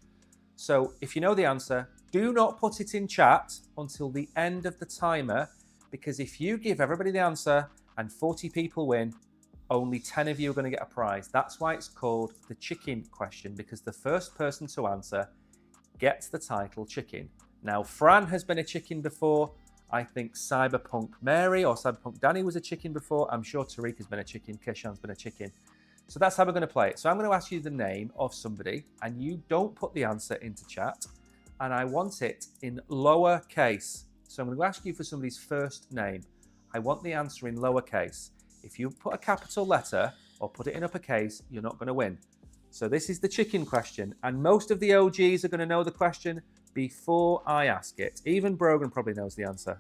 So if you know the answer, do not put it in chat until the end of the timer, because if you give everybody the answer and 40 people win, only 10 of you are going to get a prize. That's why it's called the chicken question, because the first person to answer gets the title chicken. Now, Fran has been a chicken before. I think Cyberpunk Mary or Cyberpunk Danny was a chicken before. I'm sure Tariq has been a chicken. Keshan's been a chicken. So that's how we're going to play it. So I'm going to ask you the name of somebody, and you don't put the answer into chat. And I want it in lower case. So I'm going to ask you for somebody's first name. I want the answer in lowercase. If you put a capital letter or put it in uppercase, you're not going to win. So this is the chicken question, and most of the OGs are going to know the question before I ask it. Even Brogan probably knows the answer.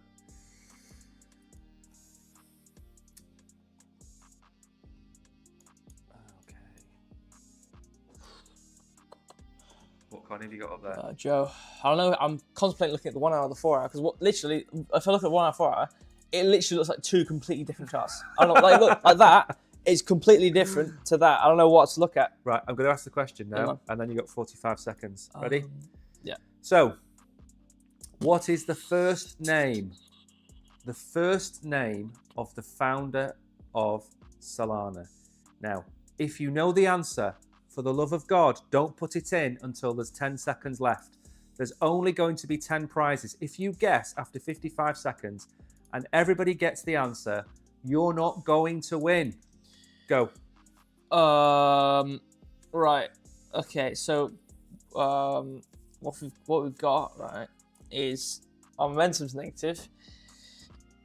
Okay. What coin have you got up there? Joe, I don't know. I'm contemplating looking at the 1 hour or the 4 hour, because literally, if I look at 1 hour, 4 hour, it literally looks like two completely different charts. I don't know, like look like that. It's completely different to that. I don't know what to look at. Right, I'm going to ask the question now, and then you got 45 seconds. Ready? Yeah. So, what is the first name? The first name of the founder of Solana. Now, if you know the answer, for the love of God, don't put it in until there's 10 seconds left. There's only going to be 10 prizes. If you guess after 55 seconds and everybody gets the answer, you're not going to win. Go. Right. Okay. So, what we've got right is our momentum's negative.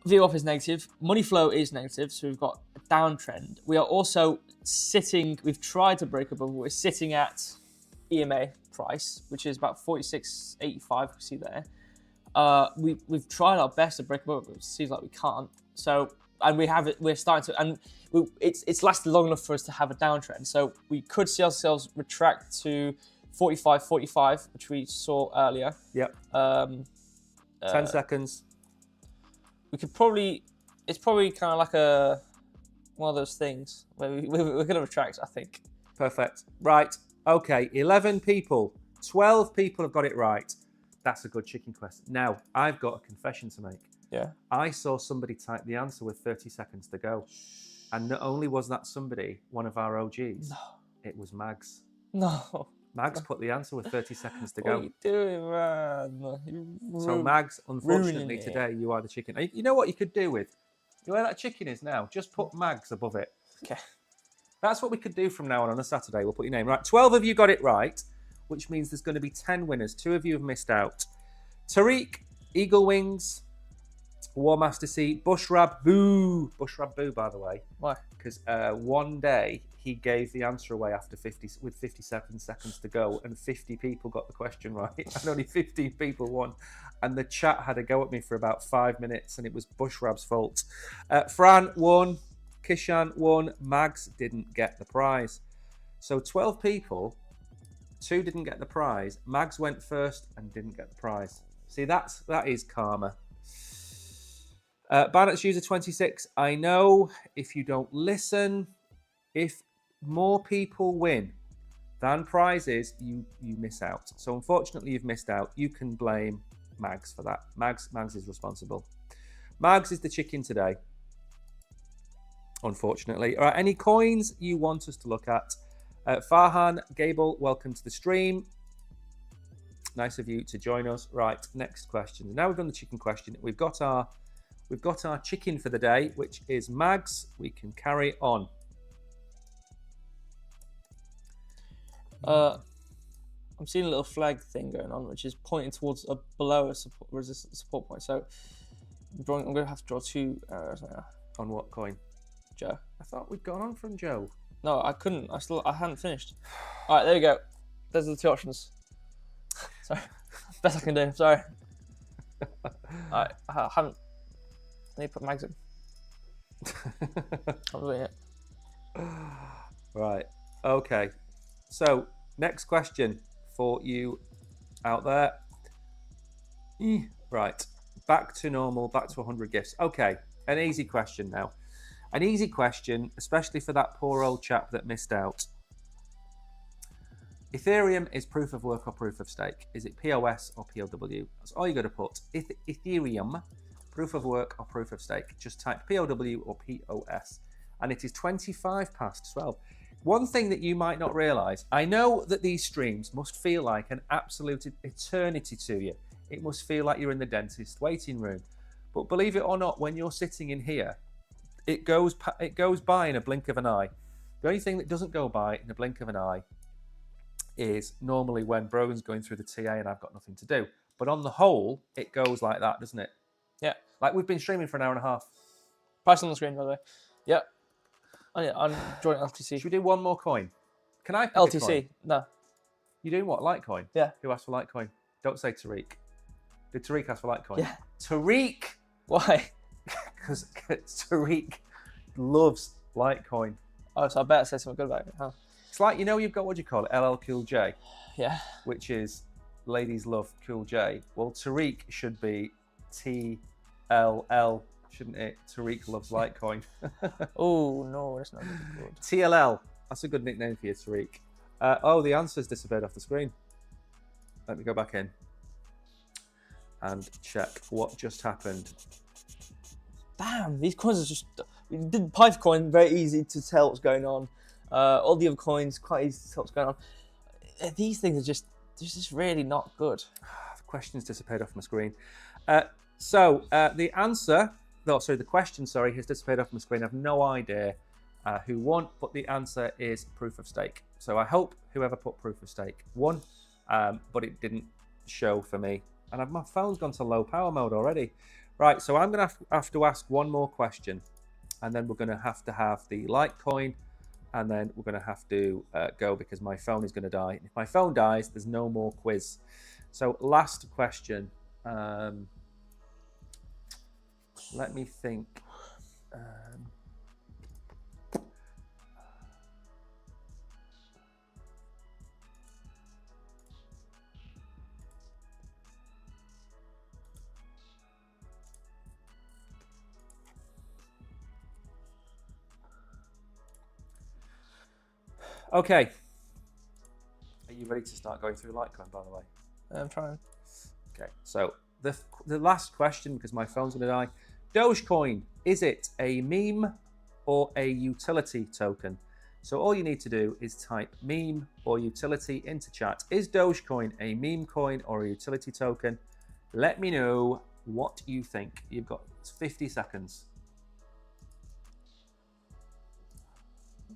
VWAP is negative. Money flow is negative. So we've got a downtrend. We are also sitting. We've tried to break above. We're sitting at EMA price, which is about 46.85. You see there. We've tried our best to break above, but it seems like we can't. So. And we have it. We're starting to, and it's lasted long enough for us to have a downtrend. So we could see ourselves retract to 45.45, which we saw earlier. Yep. 10 seconds. We could probably. It's probably kind of like one of those things where we're going to retract, I think. Perfect. Right. Okay. 11 people. 12 people have got it right. That's a good chicken question. Now I've got a confession to make. Yeah. I saw somebody type the answer with 30 seconds to go. And not only was that somebody one of our OGs, it was Mags. No. Mags put the answer with 30 seconds to go. What are you doing, man? So Mags, unfortunately today, you are the chicken. You know what you could do with? You know where that chicken is now? Just put Mags above it. Okay. That's what we could do from now on a Saturday. We'll put your name. Right, 12 of you got it right, which means there's going to be 10 winners. 2 of you have missed out. Tariq, Eagle Wings, War Master C, Bushrab Boo. Bushrab Boo, by the way. Why? Because one day he gave the answer away after 57 seconds to go, and 50 people got the question right, and only 15 people won. And the chat had a go at me for about 5 minutes, and it was Bushrab's fault. Fran won, Kishan won, Mags didn't get the prize. So 12 people, 2 didn't get the prize. Mags went first and didn't get the prize. See, that is karma. Binance user 26. I know if you don't listen, if more people win than prizes, you miss out. So unfortunately, you've missed out. You can blame Mags for that. Mags is responsible. Mags is the chicken today, unfortunately. All right, any coins you want us to look at? Farhan, Gable, welcome to the stream. Nice of you to join us. Right, next question. Now we've done the chicken question. We've got our chicken for the day, which is Mags. We can carry on. I'm seeing a little flag thing going on, which is pointing towards below a support point. So I'm going to have to draw 2 arrows now. On what coin? Joe. I thought we'd gone on from Joe. No, I couldn't. I hadn't finished. All right, there you go. Those are the 2 options. Sorry, best I can do. Sorry. All right, I haven't. I need to put Mags in. I'm doing it. Right. Okay. So next question for you out there. Right. Back to normal. Back to 100 gifts. Okay. An easy question now. An easy question, especially for that poor old chap that missed out. Ethereum is proof of work or proof of stake. Is it POS or POW? That's all you got to put. Ethereum, proof of work or proof of stake. Just type POW or POS. And it is 25 past 12. One thing that you might not realize, I know that these streams must feel like an absolute eternity to you. It must feel like you're in the dentist waiting room. But believe it or not, when you're sitting in here, it goes by in a blink of an eye. The only thing that doesn't go by in a blink of an eye is normally when Brogan's going through the TA and I've got nothing to do. But on the whole, it goes like that, doesn't it? Yeah. Like we've been streaming for an hour and a half. Price on the screen, by the way. Yep. Oh, yeah, I'm joining LTC. Should we do one more coin? Can I pick a LTC? coin? No. You doing what? Litecoin? Yeah. Who asked for Litecoin? Don't say Tariq. Did Tariq ask for Litecoin? Yeah. Tariq! Why? Because Tariq loves Litecoin. Oh, so I better say something good about it, huh? It's like, you've got, what do you call it? LL Cool J. Yeah. Which is ladies love Cool J. Well, Tariq should be TLL, shouldn't it? Tariq loves Litecoin. Oh, no, that's not good. TLL. That's a good nickname for you, Tariq. Oh, the answer's disappeared off the screen. Let me go back in and check what just happened. Damn, these coins are just... We did Python coin, very easy to tell what's going on. All the other coins, quite easy to tell what's going on. These things are just really not good. The question's disappeared off my screen. The answer... No, sorry, the question, has disappeared off my screen. I have no idea who won, but the answer is proof of stake. So I hope whoever put proof of stake won, but it didn't show for me. And my phone's gone to low power mode already. Right, so I'm going to have to ask one more question, and then we're going to have the Litecoin, and then we're going to have to go because my phone is going to die. If my phone dies, there's no more quiz. So last question. Let me think. Okay. Are you ready to start going through Litecoin, by the way? I'm trying. Okay, so the last question, because my phone's going to die. Dogecoin, is it a meme or a utility token? So all you need to do is type meme or utility into chat. Is Dogecoin a meme coin or a utility token? Let me know what you think. You've got 50 seconds.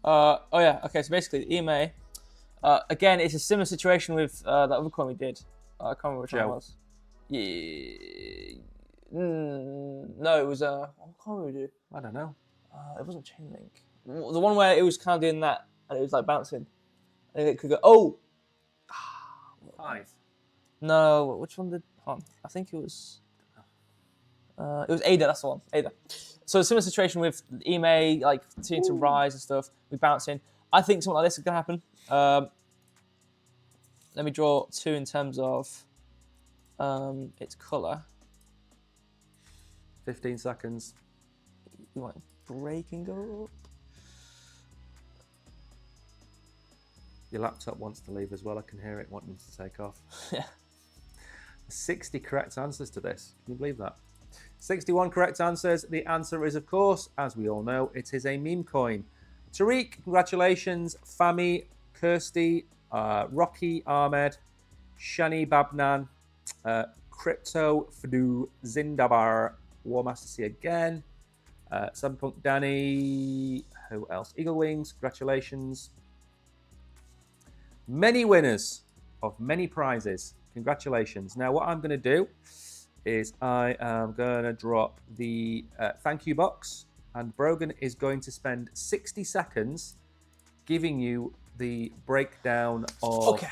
Oh yeah, okay, so basically the EMA, again, it's a similar situation with that other coin we did. I can't remember which one it was. Yeah. No, it was what coin did we do? I don't know. It wasn't Chainlink. The one where it was kind of doing that and it was like bouncing. And it could go, oh! 5. No, which one did, I think it was ADA, that's the one, ADA. So a similar situation with EMA, like continuing to rise and stuff, we bouncing. I think something like this is going to happen. Let me draw 2 in terms of its colour. 15 seconds. You want breaking go up? Your laptop wants to leave as well. I can hear it wanting to take off. Yeah. 60 correct answers to this. Can you believe that? 61 correct answers. The answer is, of course, as we all know, it is a meme coin. Tariq, congratulations. Fami, Kirsty, Rocky, Ahmed, Shani Babnan, Crypto, Fadu, Zindabar, Warmaster C again, Cyberpunk Danny, who else? Eagle Wings, congratulations. Many winners of many prizes. Congratulations. Now, what I'm going to do is I am going to drop the thank you box, and Brogan is going to spend 60 seconds giving you the breakdown of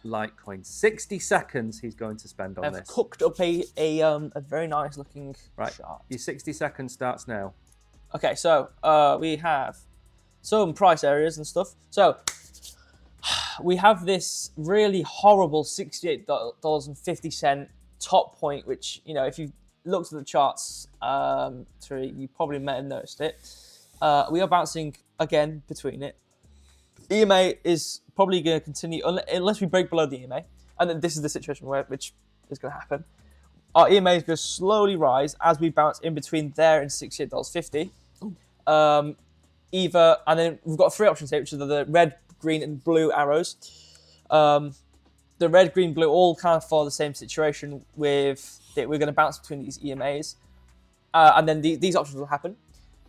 Litecoin. 60 seconds he's going to spend on this. I've cooked up a very nice looking chart. Your 60 seconds starts now. Okay, so we have some price areas and stuff. So we have this really horrible $68.50 top point, which, you know, if you looked at the charts, you probably may have noticed it. We are bouncing again between it. EMA is probably going to continue unless we break below the EMA, and then this is the situation which is going to happen. Our EMA is going to slowly rise as we bounce in between there and $68.50. And then we've got 3 options here, which are the red, green, and blue arrows. The red, green, blue all kind of follow the same situation with that we're going to bounce between these EMAs. And then these options will happen.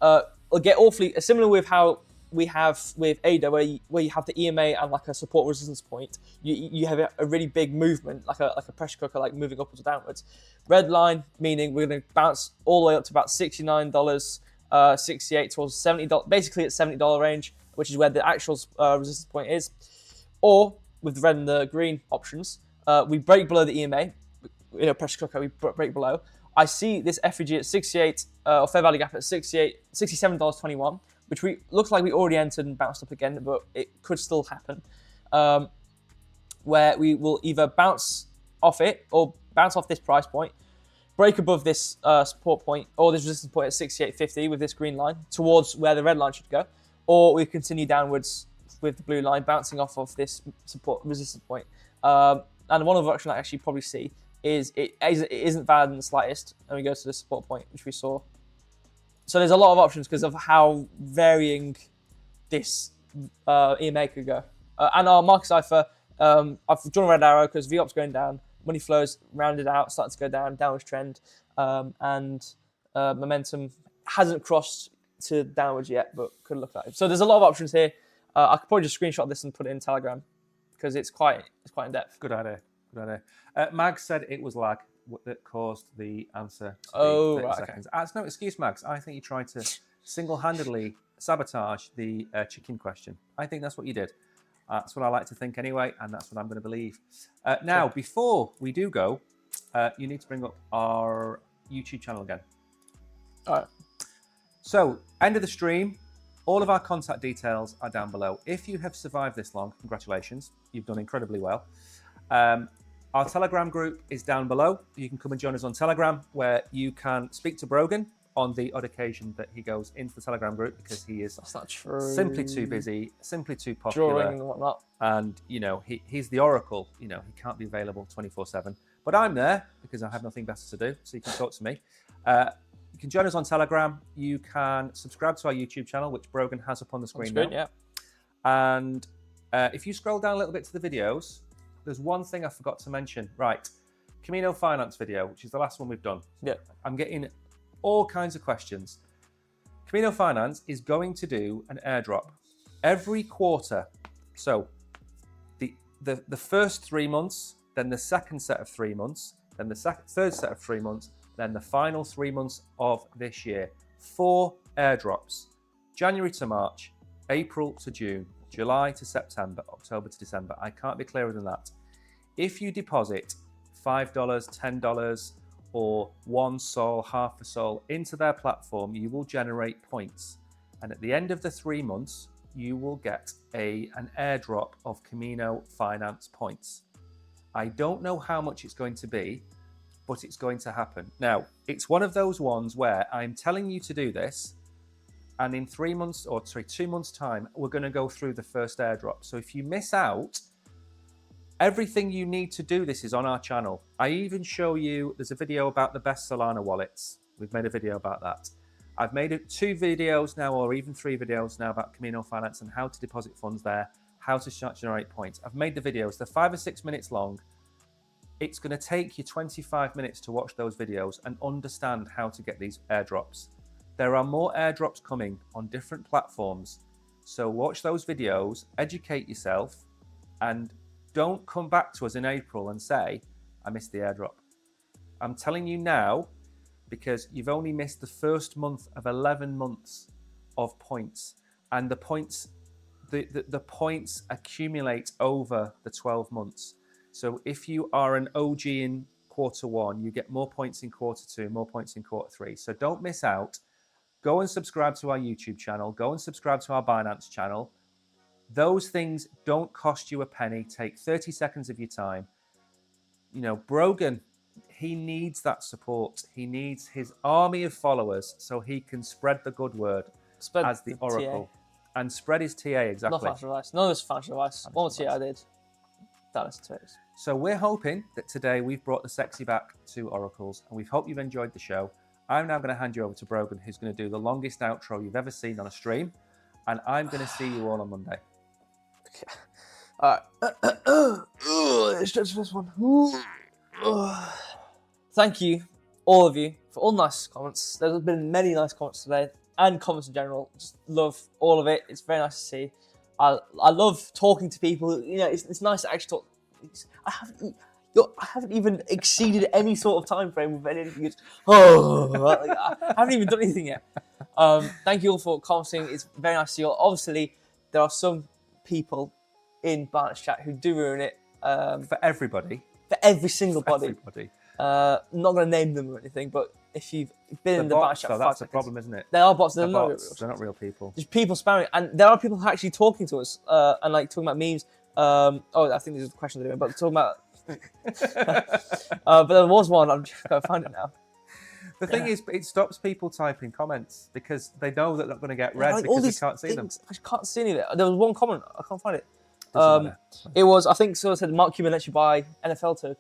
It'll get awfully similar with how we have with ADA, where you have the EMA and like a support resistance point. You have a really big movement, like a pressure cooker, like moving upwards or downwards. Red line meaning we're going to bounce all the way up to about $69. 68 towards $70, basically at $70 range, which is where the actual resistance point is. Or with the red and the green options, we break below the EMA, pressure cooker, we break below. I see this FEG at 68, or fair value gap at $67.21, which looks like we already entered and bounced up again, but it could still happen. Where we will either bounce off it or bounce off this price point, break above this support point or this resistance point at 68.50 with this green line towards where the red line should go, or we continue downwards with the blue line bouncing off of this support resistance point. And one other option I actually probably see is it isn't valid in the slightest, and we go to the support point, which we saw. So there's a lot of options because of how varying this EMA could go. And our market cipher, I've drawn a red arrow because VOP's going down, money flows rounded out, starting to go down, downwards trend, and momentum hasn't crossed to downwards yet, but could look like it. So there's a lot of options here. I could probably just screenshot this and put it in Telegram because it's quite in depth. Good idea. Mag said it was lag that caused the answer to be 30 right, seconds. That's no excuse, Mags. I think you tried to single-handedly sabotage the chicken question. I think that's what you did. That's what I like to think anyway, and that's what I'm going to believe. Now, before we do go, you need to bring up our YouTube channel again. All right. So, end of the stream. All of our contact details are down below. If you have survived this long, congratulations. You've done incredibly well. Our Telegram group is down below. You can come and join us on Telegram, where you can speak to Brogan on the odd occasion that he goes into the Telegram group because he is That's not true. Simply too busy, simply too popular. Drawing and whatnot. And, he's the oracle. He can't be available 24/7. But I'm there because I have nothing better to do, so you can talk to me. You can join us on Telegram. You can subscribe to our YouTube channel, which Brogan has up on the screen now. Yeah. And if you scroll down a little bit to the videos, there's one thing I forgot to mention. Right, Camino Finance video, which is the last one we've done. Yeah. I'm getting all kinds of questions. Camino Finance is going to do an airdrop every quarter. So the first 3 months, then the second set of 3 months, then the third set of 3 months, then the final 3 months of this year. 4 airdrops. January to March, April to June, July to September, October to December. I can't be clearer than that. If you deposit $5, $10, or 1 sol, half a sol into their platform, you will generate points. And at the end of the 3 months, you will get an airdrop of Camino Finance points. I don't know how much it's going to be, but it's going to happen. Now, it's one of those ones where I'm telling you to do this, and in 2 months' time, we're going to go through the first airdrop. So if you miss out, everything you need to do this is on our channel. I even show you, there's a video about the best Solana wallets. We've made a video about that. I've made 2 videos now, or even 3 videos now about Camino Finance and how to deposit funds there, how to start generate points. I've made the videos. They're 5 or 6 minutes long. It's going to take you 25 minutes to watch those videos and understand how to get these airdrops. There are more airdrops coming on different platforms. So watch those videos, educate yourself, and don't come back to us in April and say, I missed the airdrop. I'm telling you now because you've only missed the first month of 11 months of points. And the points, the points accumulate over the 12 months. So if you are an OG in Q1, you get more points in Q2, more points in Q3. So don't miss out. Go and subscribe to our YouTube channel. Go and subscribe to our Binance channel. Those things don't cost you a penny. Take 30 seconds of your time. Brogan, he needs that support. He needs his army of followers so he can spread the good word as the oracle. TA. And spread his TA, exactly. Not financial advice. None of this financial advice. One TA I did. That is to it. So we're hoping that today we've brought the sexy back to oracles, and we hope you've enjoyed the show. I'm now going to hand you over to Brogan, who's going to do the longest outro you've ever seen on a stream, and I'm going to see you all on Monday. Okay. All right. Let's stretch this one. Thank you, all of you, for all nice comments. There's been many nice comments today, and comments in general. Just love all of it. It's very nice to see. I love talking to people. It's nice to actually talk. I haven't even exceeded any sort of time frame with anything. I haven't even done anything yet. Thank you all for commenting. It's very nice to see you all. Obviously, there are some people in Binance chat who do ruin it. For everybody. For every single body. Everybody. Not going to name them or anything, but if you've been in the Binance chat for 5 that's the seconds, problem, isn't it? they are bots. They're not real people. There's people spamming, and there are people who are actually talking to us and like talking about memes. I think this is the question they're doing, but talking about. But there was one. I'm just going to find it now. The thing is, it stops people typing comments because they know that they're not going to get read like, because they can't see them. I can't see any of it. There was one comment. I can't find it. It was, I think, someone said Mark Cuban lets you buy NFL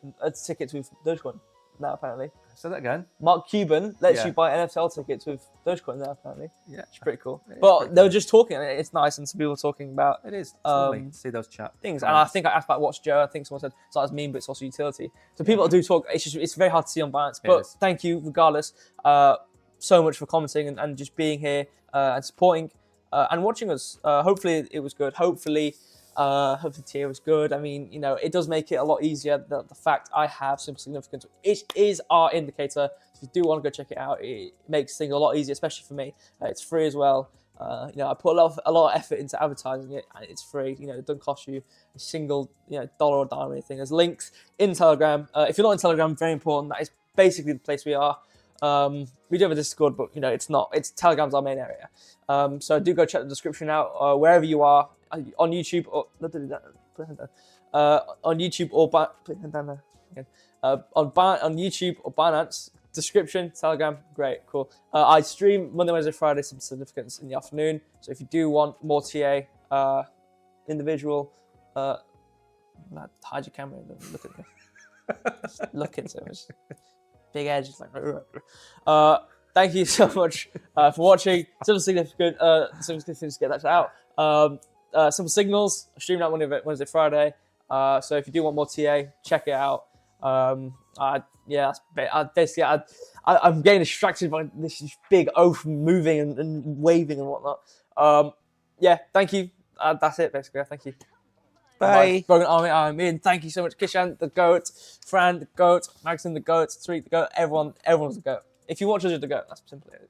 tickets with Dogecoin now, apparently. Say that again. Mark Cuban lets you buy NFL tickets with Dogecoin now, apparently. Yeah. It's pretty cool. But they were just talking. It's nice, and some people were talking about it is lovely to see those chat things. And I think I asked about Watch Joe. I think someone said it's not as mean, but it's also utility. So people do talk. It's very hard to see on Binance. But thank you, regardless, so much for commenting and just being here and supporting and watching us. Hopefully it was good. Hopefully the tier was good. I mean, it does make it a lot easier. The fact I have simple significance, it is our indicator. If you do want to go check it out, it makes things a lot easier, especially for me. It's free as well. I put a lot of effort into advertising it, and it's free. It doesn't cost you a single dollar or dime or anything. There's links in Telegram. If you're not in Telegram, very important. That is basically the place we are. We do have a Discord, but it's not. Telegram's our main area. So do go check the description out wherever you are on YouTube or on YouTube or on YouTube or Binance. Description, Telegram, great, cool. I stream Monday, Wednesday, Friday, some significance in the afternoon. So if you do want more TA, individual, hide your camera and look at me. Just look into it. Big edge. It's like, thank you so much for watching. Simple significant, get that out. Simple signals. I stream that Wednesday, Friday. So if you do want more TA, check it out. Basically, I'm getting distracted by this big oaf moving and waving and whatnot. Thank you. That's it, basically. Thank you. Bye. Broken Army, I'm in. Thank you so much. Kishan, the GOAT. Fran, the GOAT. Maxim, the GOAT. Tariq, the GOAT. Everyone's the GOAT. If you watch us, you're the GOAT. That's simply it.